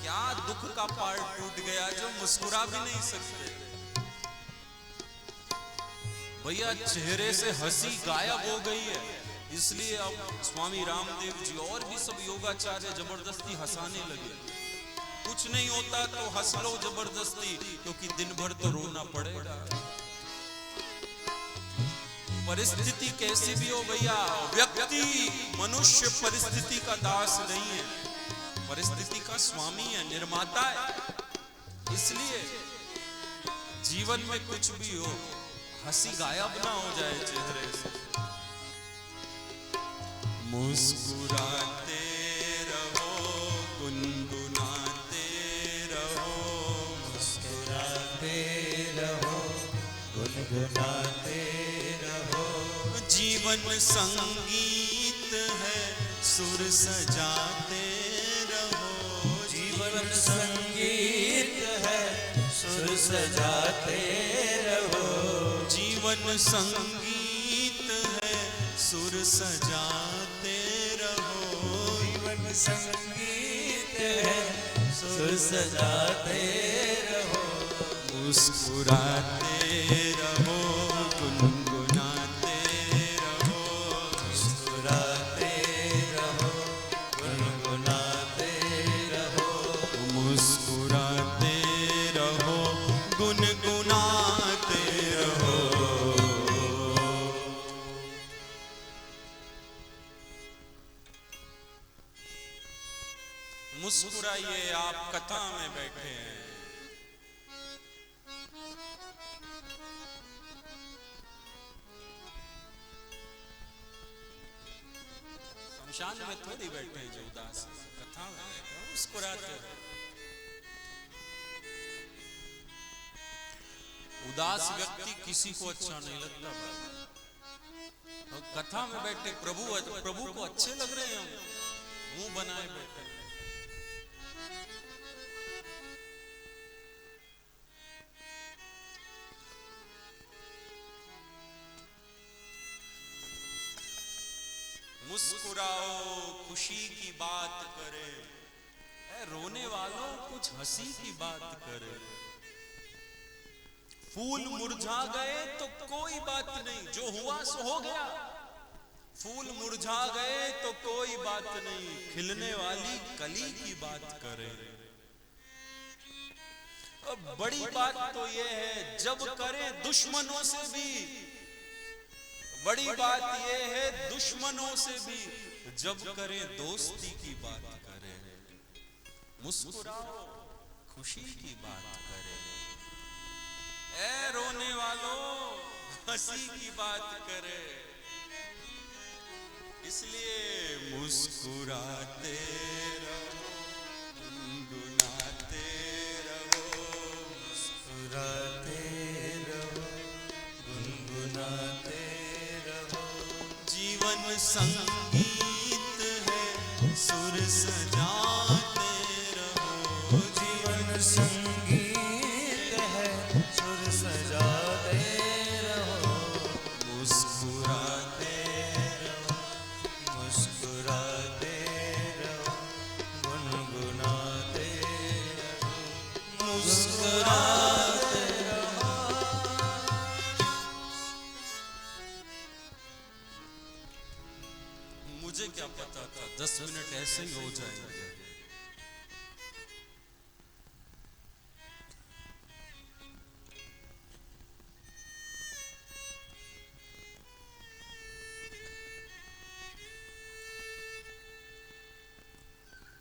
क्या दुख का पार्ट टूट गया जो मुस्कुरा भी नहीं सकते। भैया चेहरे से हंसी गायब हो गई है, इसलिए अब स्वामी रामदेव जी और भी सब योगाचार्य जबरदस्ती हंसाने लगे। कुछ नहीं होता तो हंस लो जबरदस्ती, क्योंकि दिन भर तो रोना पड़ेगा। परिस्थिति कैसी भी हो भैया, व्यक्ति मनुष्य परिस्थिति का दास नहीं है, परिस्थिति का स्वामी है, निर्माता है। इसलिए जीवन में कुछ भी हो, हंसी गायब ना हो जाए चेहरे से। मुस्कुराते रहो, गुनगुनाते रहो, मुस्कुराते रहो, गुनगुनाते रहो। जीवन संगीत है, सुर सजाते रहो। जीवन संगीत है, सुर सजाते रहो। जीवन संगीत है, सुर सजाते रहो। जीवन संगीत है, सुर सजाते रहो। मुस्कुराते रहो, गुनगुनाते रहो। मुस्कुराते रहो, गुनगुनाते रहो। मुस्कुराते रहो, गुनगुनाते रहो। मुस्कुराइए, आप कथा में बैठे हैं। शमशान में थोड़ी बैठे हैं जो उदास, कथा में बैठे हैं, मुस्कुराते हैं। उदास व्यक्ति किसी को अच्छा नहीं लगता। और कथा में बैठे प्रभु को अच्छे लग रहे हैं, हम मुंह बनाए बैठे। मुस्कुराओ, खुशी की बात करे, रोने वालों कुछ हंसी की बात करे। फूल मुरझा गए तो कोई बात नहीं, जो हुआ सो हो गया। फूल मुरझा गए तो कोई बात नहीं, खिलने वाली कली की बात करे। अब बड़ी बात तो यह है, जब करें दुश्मनों से भी, बड़ी बात यह है दुश्मनों से भी, जब करें दोस्ती की बात करें। मुस्कुराओ, खुशी की बात करें। ए रोने वालों, हंसी की बात करें। इसलिए मुस्कुराते रहो, गुनगुनाते रहो। मुस्कुराते रहो, गुनगुनाते रहो। जीवन संगीत है, सुर सजाते रहो। जीवन संगीत है, सुर सजाते रहो। मुस्कुराते रहो, मुस्कुराते रहो, गुनगुनाते रहो। मुस्कुराते रहो। मुझे क्या पता था 10 मिनट ऐसे ही हो जाएंगे।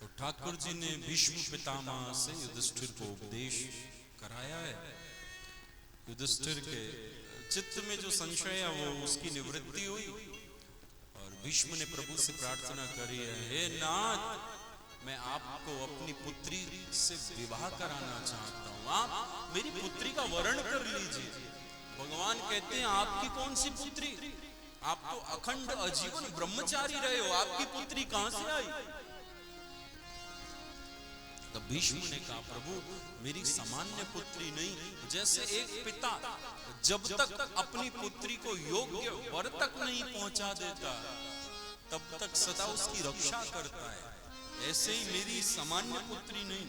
तो ठाकुर जी ने भीष्म पितामह से युधिष्ठिर को उपदेश कराया है। युधिष्ठिर के चित्त में जो संशय है वो उसकी निवृत्ति हुई, और भीष्म ने प्रभु से प्रार्थना करी है, हे नाथ, मैं आपको अपनी पुत्री से विवाह कराना चाहता हूँ, आप मेरी पुत्री का वर्ण कर लीजिए। भगवान कहते हैं, आपकी कौन सी पुत्री, आप तो अखंड आजीवन ब्रह्मचारी रहे हो, आपकी पुत्री कहां से आई? तब भीष्म ने कहा, प्रभु मेरी सामान्य पुत्री नहीं, जैसे एक पिता जब तक अपनी पुत्री को योग्य वर तक नहीं पहुंचा देता तब तक सदा उसकी रक्षा करता है, ऐसे ही मेरी सामान्य पुत्री नहीं,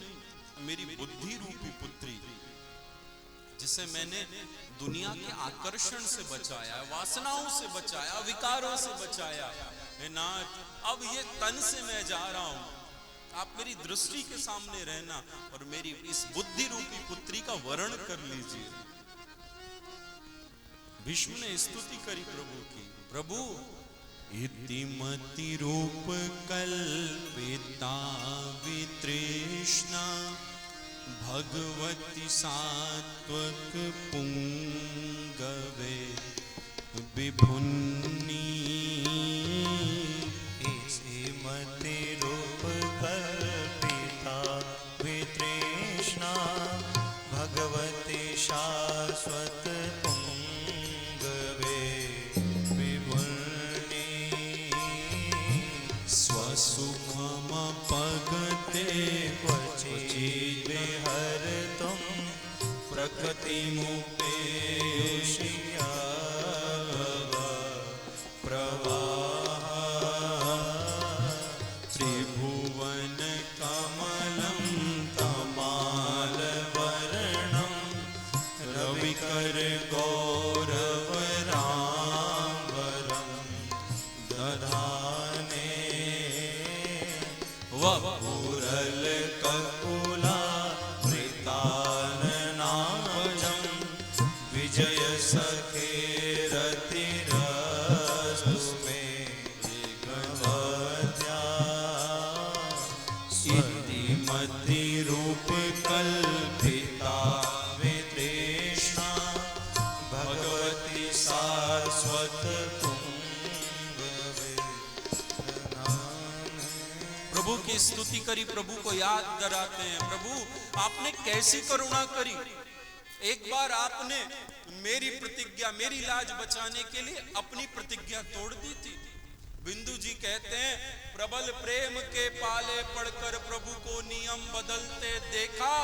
मेरी बुद्धि रूपी पुत्री, जिसे मैंने दुनिया के आकर्षण से बचाया, वासनाओं से बचाया, विकारों से बचाया। हे नाथ, अब ये तन से मैं जा रहा हूं, आप मेरी दृष्टि के सामने रहना और मेरी इस बुद्धि रूपी पुत्री का वर्ण कर लीजिए। भीष्म ने स्तुति करी प्रभु की, प्रभु इतिमति रूप कल्पिता वितृष्णा भगवती सात्वक पुंगवे विभुन्नी। इतिमति रूप कल्पिता वितृष्णा भगवती शाश्वत पुंगवे विभुन्नी। स्वसुखम पगते क्वचित् विहरतुं प्रकृति मुपेशिया प्रवाह त्रिभुवन कमलं तमालवर्णं रविकर गौरवराम्बरं दधाने वपुरल ककुला वृताननाभजं विजय सखे रतिरस्तु मे भगवत्या। इतिमति रूप कल्पिता वितृष्णा भगवती शाश्वत पुंगवे। प्रभु की स्तुति करी, प्रभु को याद कराते हैं। प्रभु आपने कैसी करुणा करी, एक बार आपने मेरी प्रतिज्ञा, मेरी लाज बचाने के लिए अपनी प्रतिज्ञा तोड़ दी थी। बिंदु जी कहते हैं, प्रबल प्रेम के पाले पड़कर प्रभु को नियम बदलते देखा।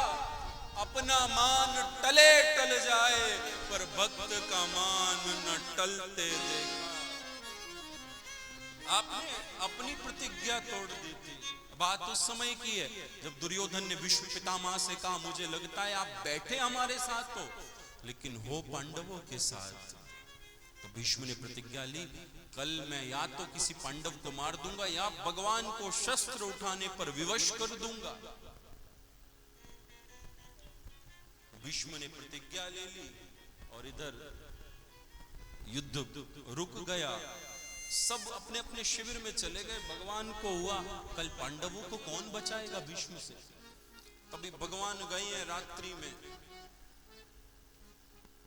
अपना मान टले टल जाए पर भक्त का मान न टलते देखा। आपने अपनी प्रतिज्ञा तोड़ दी थी। बात उस समय की है जब दुर्योधन ने विश्व पितामह से कहा, मुझे लगता है आप बैठे हमारे साथ हो लेकिन हो पांडवों के साथ। तो भीष्म ने प्रतिज्ञा ली, कल मैं या तो किसी पांडव को मार दूंगा या भगवान को शस्त्र उठाने पर विवश कर दूंगा। भीष्म ने प्रतिज्ञा ले ली और इधर युद्ध रुक गया। सब अपने अपने शिविर में चले गए। भगवान को हुआ कल पांडवों को कौन बचाएगा भीष्म से। तभी भगवान गए हैं रात्रि में,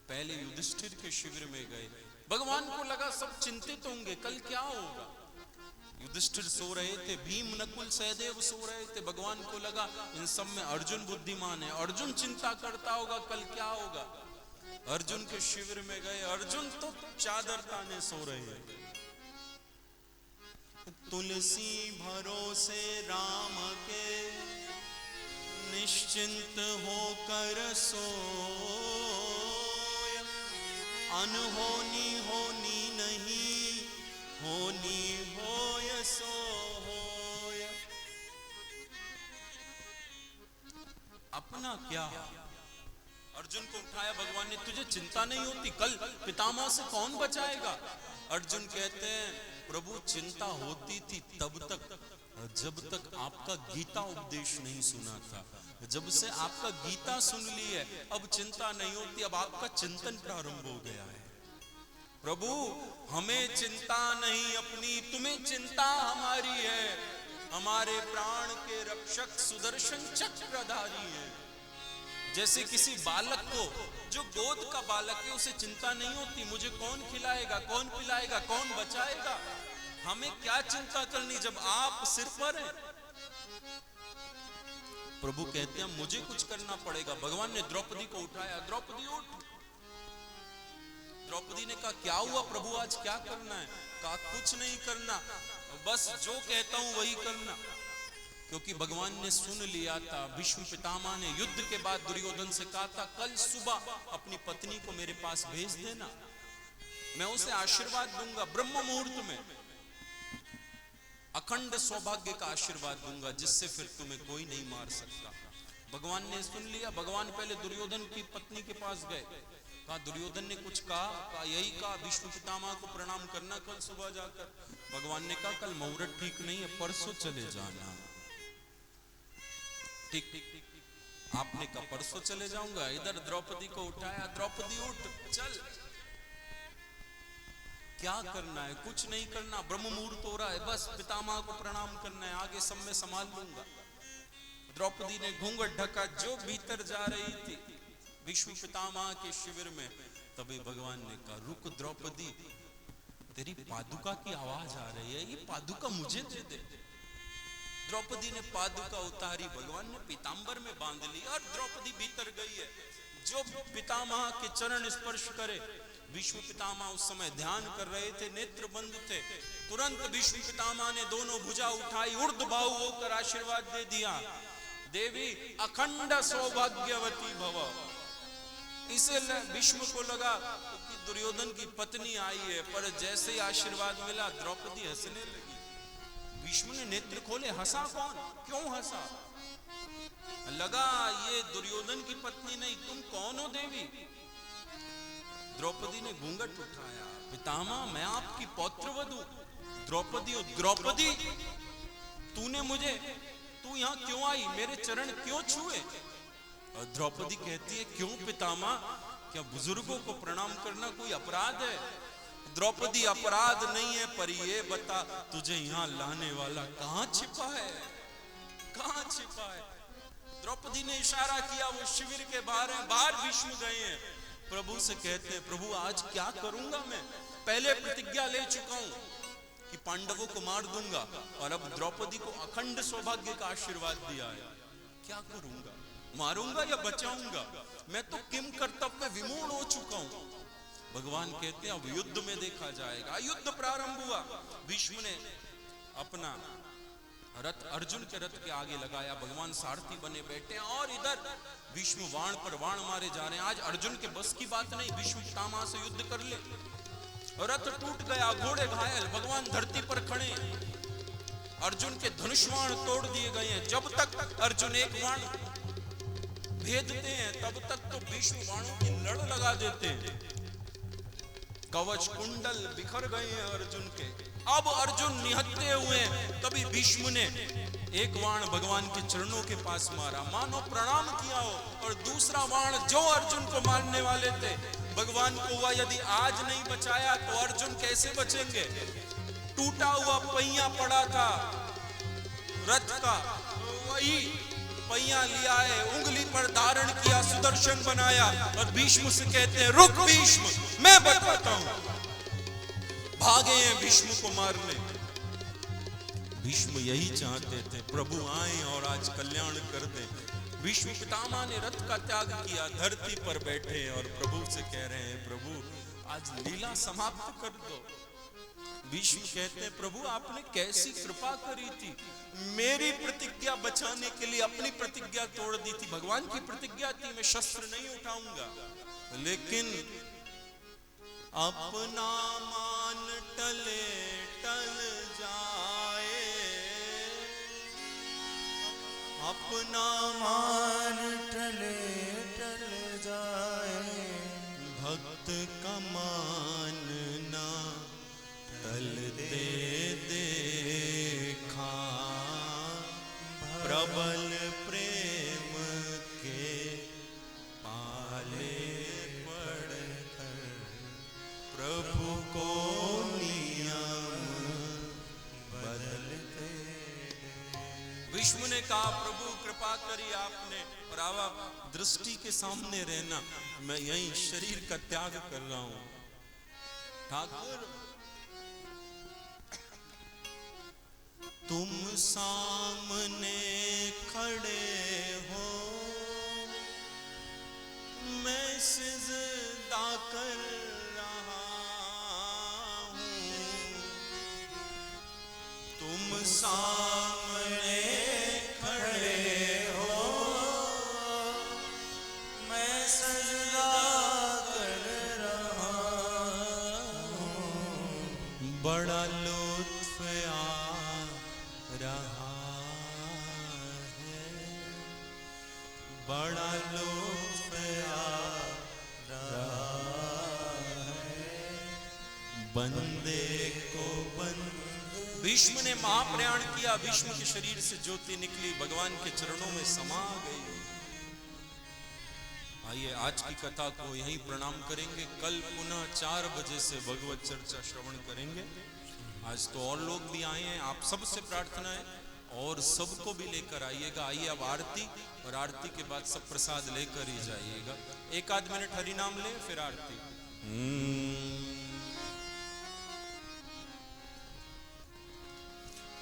पहले युधिष्ठिर के शिविर में गए। भगवान को लगा सब चिंतित होंगे, कल क्या होगा। युधिष्ठिर सो रहे थे, भीम नकुल सहदेव सो रहे थे। भगवान को लगा इन सब में अर्जुन बुद्धिमान है, अर्जुन चिंता करता होगा कल क्या होगा। अर्जुन के शिविर में गए। अर्जुन तो चादर ताने सो रहे हैं। तुलसी भरोसे राम के निश्चिंत होकर सोय। अनहोनी होनी नहीं, होनी होय सो होय। अपना क्या, अर्जुन को उठाया भगवान ने, तुझे चिंता नहीं होती कल पितामह से कौन बचाएगा। अर्जुन कहते हैं, प्रभु चिंता होती थी तब तक जब तक आपका गीता उपदेश नहीं सुना था। जब से आपका गीता सुन ली है अब चिंता नहीं होती, अब आपका चिंतन प्रारंभ हो गया है। प्रभु हमें चिंता नहीं अपनी, तुम्हें चिंता हमारी है। हमारे प्राण के रक्षक सुदर्शन चक्रधारी है। जैसे किसी बालक को, जो गोद का बालक है, उसे चिंता नहीं होती मुझे कौन खिलाएगा, कौन पिलाएगा, कौन बचाएगा। हमें क्या चिंता करनी जब आप सिर पर हैं। प्रभु कहते हैं मुझे कुछ करना पड़ेगा। भगवान ने द्रौपदी को उठाया, द्रौपदी उठ। द्रौपदी ने कहा क्या हुआ प्रभु, आज क्या करना है। कहा कुछ नहीं करना, बस जो कहता हूं वही करना। क्योंकि भगवान ने सुन लिया था। भीष्म पितामह ने युद्ध के बाद दुर्योधन से कहा था, कल सुबह अपनी पत्नी को मेरे पास भेज देना, मैं उसे आशीर्वाद दूंगा। ब्रह्म मुहूर्त में अखंड सौभाग्य का आशीर्वाद दूंगा, जिससे फिर तुम्हें कोई नहीं मार सकता। भगवान ने सुन लिया। भगवान पहले दुर्योधन की पत्नी के पास गए। कहा दुर्योधन ने कुछ कहा, यही कहा भीष्म पितामह को प्रणाम करना कल सुबह जाकर। भगवान ने कहा कल मुहूर्त ठीक नहीं है, परसों चले जाना। ठीक ठीक ठीक, आपने कहा परसों चले जाऊंगा, इधर द्रौपदी को उठाया, द्रौपदी उठ चल, क्या करना है, कुछ नहीं करना, ब्रह्म मुहूर्त हो रहा है, बस पितामह को प्रणाम करना है, आगे सब मैं संभाल लूंगा। द्रौपदी ने घूंघट ढका, जो भीतर जा रही थी विष्णु पितामह के शिविर में, तभी भगवान ने कहा रुक द्रौपदी, तेरी पादुका की आवाज आ रही है, ये पादुका मुझे दे दे। द्रौपदी ने पादुका उतारी, भगवान ने पीतांबर में बांध ली और द्रौपदी भीतर गई है। जो पितामह के चरण स्पर्श करे, विष्णु पितामह उस समय ध्यान कर रहे थे, नेत्र बंद थे, तुरंत विष्णु पितामह ने दोनों भुजा उठाई, ऊर्ध्वबाहु होकर आशीर्वाद दे दिया, देवी अखंड सौभाग्यवती भव। इसे विष्णु को लगा कि दुर्योधन की पत्नी आई है, पर जैसे ही आशीर्वाद मिला द्रौपदी हंसने लगी। विष्णु ने नेत्र खोले, हंसा कौन, क्यों हंसा? लगा ये दुर्योधन की पत्नी नहीं, तुम कौन हो देवी? द्रौपदी ने घूंघट उठाया, पितामह मैं आपकी पौत्रवधू द्रौपदी हूं। द्रौपदी तूने मुझे, तू यहाँ क्यों आई, मेरे चरण क्यों छुए? और द्रौपदी कहती है क्यों पितामह, क्या बुजुर्गों को प्रणाम करना कोई अपराध है? द्रौपदी अपराध नहीं है, पर ये बता तुझे यहाँ लाने वाला कहाँ छिपा है, कहाँ छिपा है? द्रौपदी ने इशारा किया, वो शिविर के बाहर है, बाहर विष्णु गए हैं। प्रभु से कहते हैं प्रभु आज क्या करूंगा मैं, पहले प्रतिज्ञा ले चुका हूं कि पांडवों को मार दूंगा, और अब द्रौपदी को अखंड सौभाग्य का आशीर्वाद दिया है, क्या करूंगा, मारूंगा या बचाऊंगा? मैं तो किम कर्तव्य विमूढ़ हो चुका हूं। भगवान कहते हैं अब युद्ध में देखा जाएगा। युद्ध प्रारंभ हुआ, भीष्म ने अपना रथ अर्जुन के रथ के आगे लगाया, भगवान सारथी बने बैठे हैं, और इधर भीष्म वाण पर वाण मारे जा रहे हैं। आज अर्जुन के बस की बात नहीं भीष्म पितामह से युद्ध कर ले, रथ टूट गया, घोड़े घायल, भगवान धरती पर खड़े, अर्जुन के धनुष बाण तोड़ दिए गए हैं। जब तक अर्जुन एक बाण भेदते हैं तब तक तो भीष्म बाणों की लड़ लगा देते हैं, कवच कुंडल बिखर गए हैं अर्जुन के। अब अर्जुन निहत्ते हुए, तभी भीष्म ने एक बाण भगवान के चरणों के पास मारा, मानो प्रणाम किया हो, और दूसरा बाण जो अर्जुन को मारने वाले थे, भगवान को हुआ यदि आज नहीं बचाया तो अर्जुन कैसे बचेंगे? टूटा हुआ पहिया पड़ा था रथ का, वही पहिया लिया है, उंगली पर धारण किया, सुदर्शन बनाया, और भीष्म से कहते हैं रुक भीष्म, मैं बताता हूं। भागे हैं भीष्म को मारने। भीष्म यही चाहते थे प्रभु आए और आज कल्याण कर दे। भीष्म पितामह ने रथ का त्याग किया, धरती पर बैठे और प्रभु से कह रहे हैं प्रभु आज लीला समाप्त कर दो। भीष्म कहते हैं प्रभु आपने कैसी कृपा करी थी, मेरी प्रतिज्ञा बचाने के लिए अपनी प्रतिज्ञा तोड़ दी थी। भगवान की प्रतिज्ञा थी मैं शस्त्र नहीं उठाऊंगा, लेकिन अपना मान टले टल जाए, अपना मान टले टल जाए, भक्त का मान ना टलते देखा, प्रबल प्रेम के पाले पड़कर प्रभु को नियम बदलते। विष्णु ने कहा प्रभु कृपा करी आपने, और आप दृष्टि के सामने रहना, मैं यही शरीर का त्याग कर रहा हूं। ठाकुर तुम सामने खड़े हो, मैं सिजदा कर रहा हूं, तुम सामने खड़े हो, मैं सिजदा कर रहा हूं, बड़ा लुत्फ रहा है, बड़ा लुत्फ रहा है, बंदे को बंद भीष्म ने महाप्रयाण किया, भीष्म के शरीर से ज्योति निकली, भगवान के चरणों में समा गई। आइए आज की कथा को यहीं प्रणाम करेंगे, कल पुनः 4 बजे से भगवत चर्चा श्रवण करेंगे। आज तो और लोग भी आए हैं, आप सबसे प्रार्थना है और सबको भी लेकर आइएगा। आइए अब आरती, और आरती के बाद सब प्रसाद लेकर ही जाइएगा। 1-8 मिनट हरि नाम ले, फिर आरती।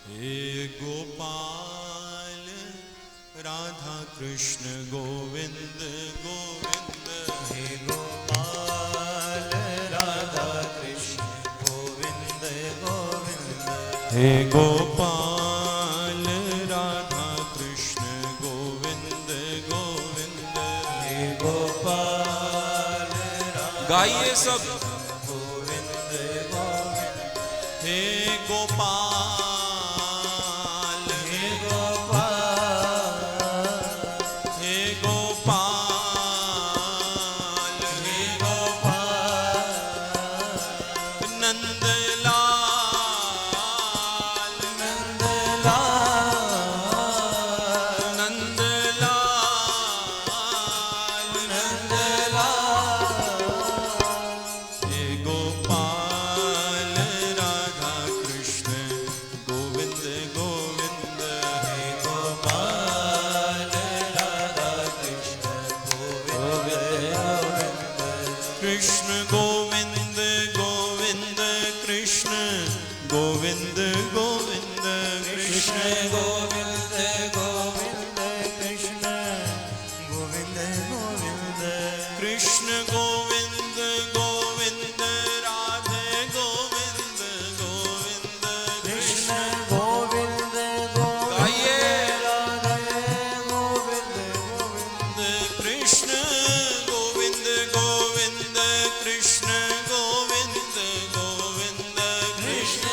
हे गोपाल राधा कृष्ण गोविंद गोविंद, हे गोपाल राधा कृष्ण गोविंद गोविंद, हे गोपाल राधा कृष्ण गोविंद गोविंद, हे गोपाल गाइए सब। गोविंद गोविंद, हे गोपाल, हे गोपाल, हे गोपाल, हे गोपाल, नंदलाल, नंदलाल, नंदलाल, नंदलाल, हे गोपाल राधा कृष्ण गोविंद गोविंद, हे गोपाल राधा कृष्ण गोविंद गोविंद, कृष्ण गोविंद गोविंद, कृष्ण गोविंद गोविंद, कृष्ण गोविंद गोविंद, कृष्ण गोविंद गोविंद, कृष्ण गोविंद गोविंद, राधे गोविंद गोविंद, कृष्ण गोविंद गोविंद, गाइए। राधे गोविंद गोविंद, कृष्ण गोविंद गोविंद, कृष्ण गोविंद गोविंद, कृष्ण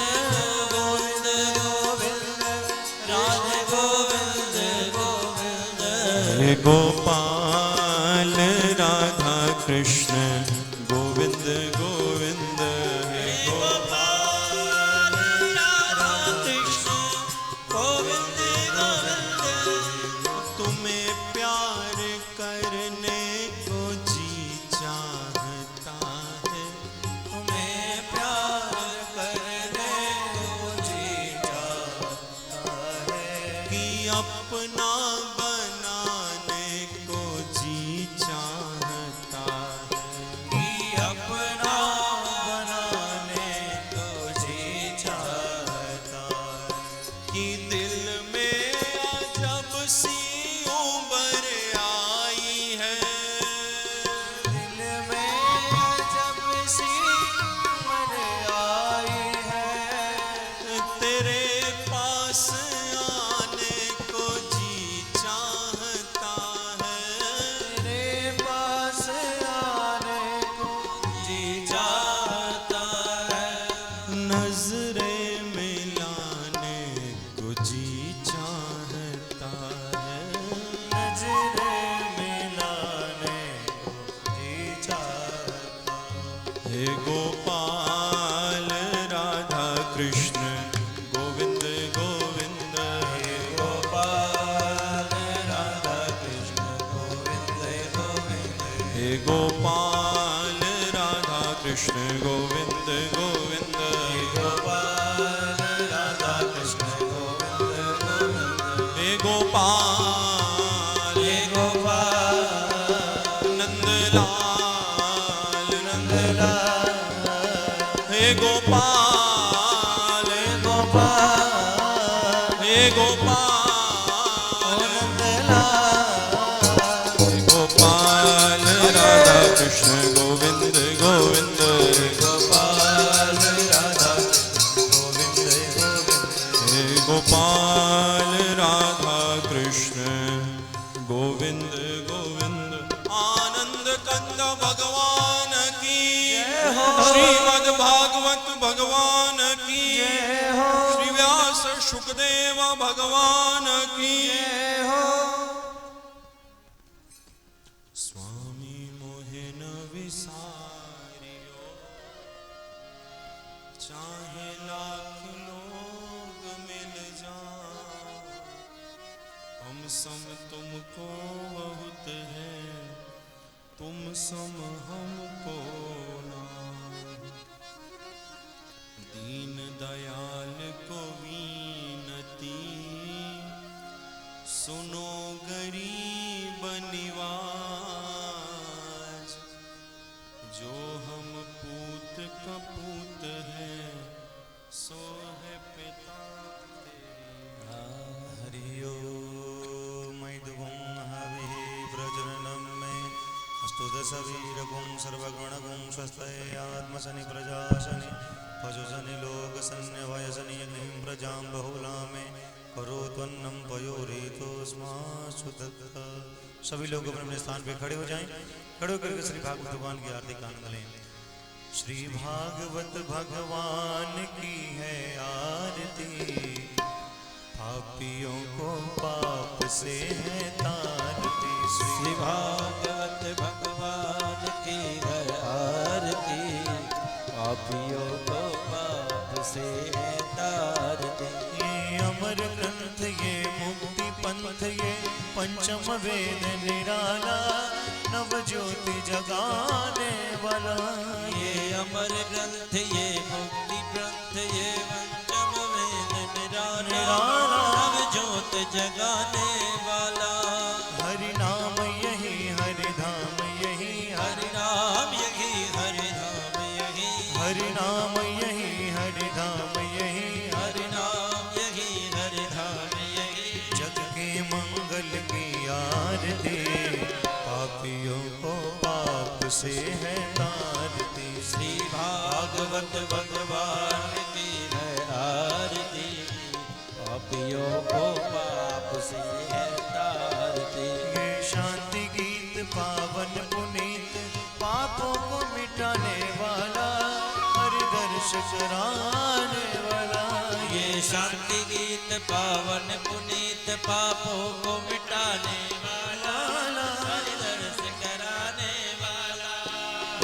गोविंद गोविंद, राधे गोविंद गोविंद, हे गोपाल राधा कृष्ण गोविंद गोविंद, हे गोपाल राधा कृष्ण गोविंद गोविंद, तुम्हें प्यार करने को जी चाहता है, तुम्हें प्यार करने को जी चाहता है, कि अपना बनाने को जी चाहता है, कि अपना बनाने को जी चाहता है, कि दिल में अजब सी उम्र आई है, दिल में जब सी उम्र आई है, तेरे पास आने को जी चाहता है, तेरे पास आने को जी चाहता है, नजरें मिलाने को जी चाहता है, नजरें मिलाने को जी चाहता है, हे गोपाल राधा कृष्ण गोविंद गोविंद, हे गोपाल राधा कृष्ण गोविंद गोविंद, हे गोपाल राधा कृष्ण गोविंद गोविंद, हे गोपाल राधा कृष्ण गोविंद गोविंद, हे गोपाल, हे गोपाल नंदलाल, नंदलाल, हे गोपाल, हे गोपाल, हे गोपाल, हे गोपाल राधा कृष्ण गोविंद गोविंद, गोपाल राधा गोविंद गोविंद, हे गोपाल राधा कृष्ण गोविंद गोविंद। आनंद कंद भगवान की जय हो। श्रीमद् भागवत भगवान की जय हो। श्री व्यास शुकदेव भगवान की जय हो। स्वामी मोहे न विसारियो, चाहे लाख लो हम सम तुमको बहुत है, तुम सम हमको नाहीं। दीन दयाल को विनती, सुनो गरीब निवाज। जो हम पूत का पूत है, सो है पिता तेरे। हरि ओम मैदुगुं हविः प्रजननं मे अस्तु दशवीरगुं सर्वगुणगुं स्वस्तये आत्मसनि प्रजासनि पशुसनि लोकसन्न्यवयसनि यज्ञं प्रजां बहुलां मे करोत्वन्नं पयोरेतोऽस्मासु दत्त। सभी लोग अपने अपने स्थान पे खड़े हो जाएं। खड़े होकर के श्री भागवत भगवान की आरती का आनंद लें। श्री भागवत भगवान की है आरती, पापियों को पाप से है तारती। श्री भागवत भगवान की है आरती, पापियों को पाप से है तारती। ये अमर ग्रंथ, ये मुक्ति पंथ, ये पंचम वेद निराला, नव ज्योति जगाने वाला। ये अमर ग्रंथ, ये मुक्ति ग्रंथ, ये पंचम वेद निराला, नव ज्योत जगाने वाला। हरि नाम यही हरि धाम यही, हरि नाम यही हरि धाम यही, हरि नाम यही हरि धाम यही, हरि नाम यही हरि धाम यही। जग के मंगल की आरती, पापियों को पाप से है तारती। श्री भागवत भगवान की है आरती, पापियों को पाप से है तारती। ये शांति गीत पावन पुनीत, पापों को मिटाने वाला, हरि दर्श कराने वाला। ये शांति गीत पावन पुनीत, पापों को मिटाने वाला, हरि दर्श कराने वाला।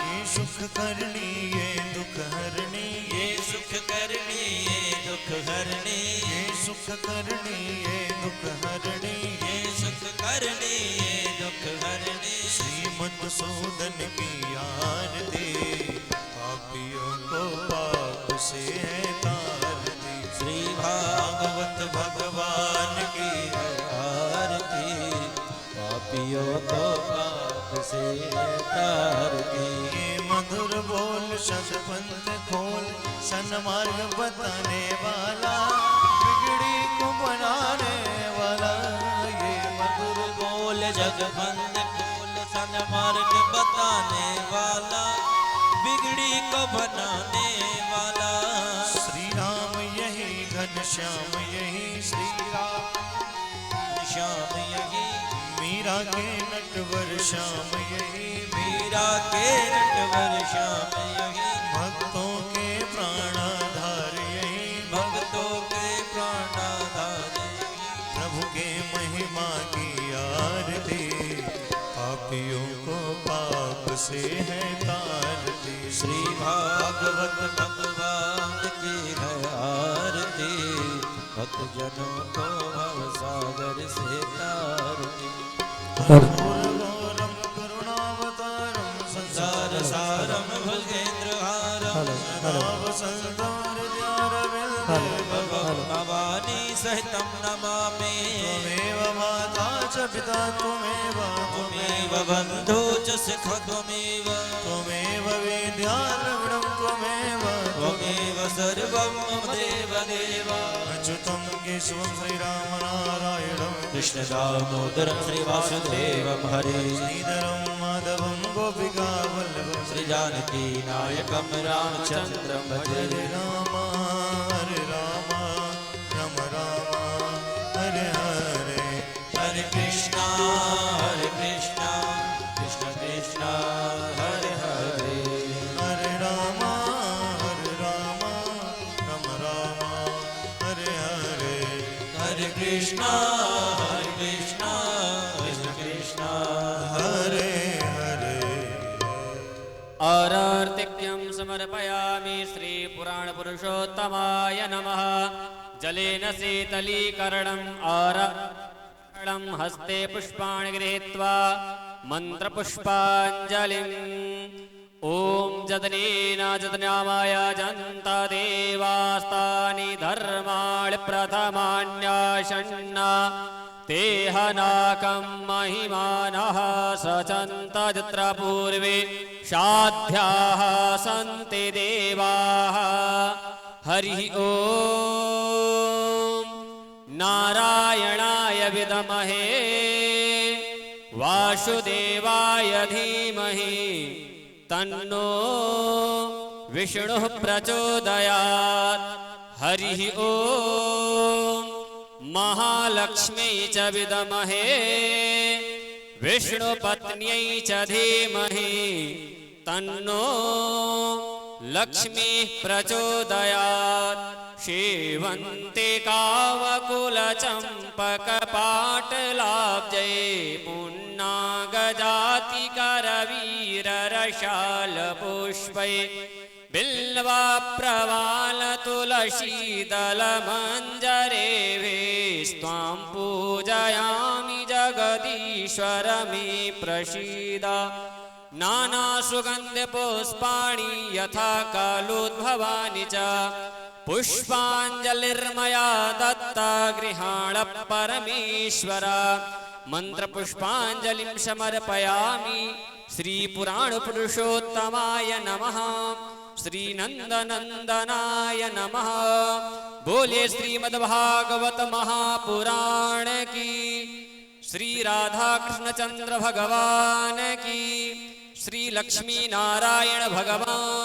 ये सुख करनी ये दुख हरनी, ये सुख करनी ये दुख हरनी, ये सुख करनी ये दुख हरनी। ये सुख करनी ये दुख हरनी। श्रीमद्सूदन की आरती, पापियों को पाप से है तारती। श्री भागवत भगवान की है आरती, पापियों को पाप से है तारती। ये मधुर बोल शब्द पंथ खोल, सन्मार्ग बताने वाला, बिगड़ी को बनाने वाला। ये मधुर बोल जगबंद बोल सन्मार्ग बताने वाला, बिगड़ी को बनाने वाला। श्री राम यही घनश्याम यही, श्री राम श्याम यही, मीरा के नटवर श्याम यही, मीरा के नटवर श्याम यही। भक्तों के प्राणाधार यही, भक्तों के प्राणाधार यही। प्रभु के महिमा की आरती, पापियों को पाप से है तारती। श्री भागवत भगवान की है आरती, भक्त जनों को भव सागर से तारती। घोरम करुणावतारम संसार सारम भुजेंद्र हारम, नाव संसार भवानी सहितं नमामि। त्वमेव माता च पिता त्वमेव, त्वमेव बन्धु च सखा त्वमेव, त्वमेव विद्यालवणं त्वमेव, त्वमेव सर्वं मम देव देव। अच्युतं केशवं श्रीराम नारायणं, कृष्ण दामोदरं श्रीवासुदेवं हरे, श्रीधरं माधवं गोपिका वल्लभं, श्री जानकी नायकं रामचन्द्रं भजे। हरे राम राम राम हरे हरे, हरे कृष्णा कृष्ण कृष्ण हरे हरे। हरे राम राम राम हरे हरे, हरे कृष्णा कृष्ण कृष्ण हरे हरे। आरार्तिक्यं समर्पयामि श्रीपुराणपुरुषोत्तमाय नमः। जलेन शीतलीकरणम् हस्ते पुष्पाणि गृहीत्वा मन्त्रपुष्पाञ्जलिम् ॐ जदनेन जदनामाय जन्ता देवास्तानि धर्माणि प्रथमान्याशन्न तेहनाकं महिमानः सचन्त यत्र पूर्वे साध्याः सन्ति देवाः हरिः ॐ नारायणाय विद्महे वासुदेवाय धीमहि तन्नो विष्णुः प्रचोदयात् हरिः ॐ महालक्ष्म्यै च विद्महे विष्णुपत्न्यै च धीमहि तन्नो लक्ष्मीः प्रचोदयात् शेवन्तिकावकुलचम्पकपाटलाब्जै पुन्नागजातिकरवीररशालपुष्पै बिल्वप्रवालतुलसीदलमञ्जरेभिस्त्वां पूजयामि जगदीश्वर मे प्रसीद नानासुगन्धपुष्पाणि यथा कालोद्भवानि च पुष्पाञ्जलिर्मया दत्ता गृहाण परमेश्वर मन्त्रपुष्पाञ्जलिं समर्पयामि श्रीपुराणपुरुषोत्तमाय नमः श्रीनन्दनन्दनाय नमः। बोले श्रीमद्भागवत महापुराण की, श्री राधा कृष्ण चंद्र भगवान की, श्री लक्ष्मी नारायण भगवान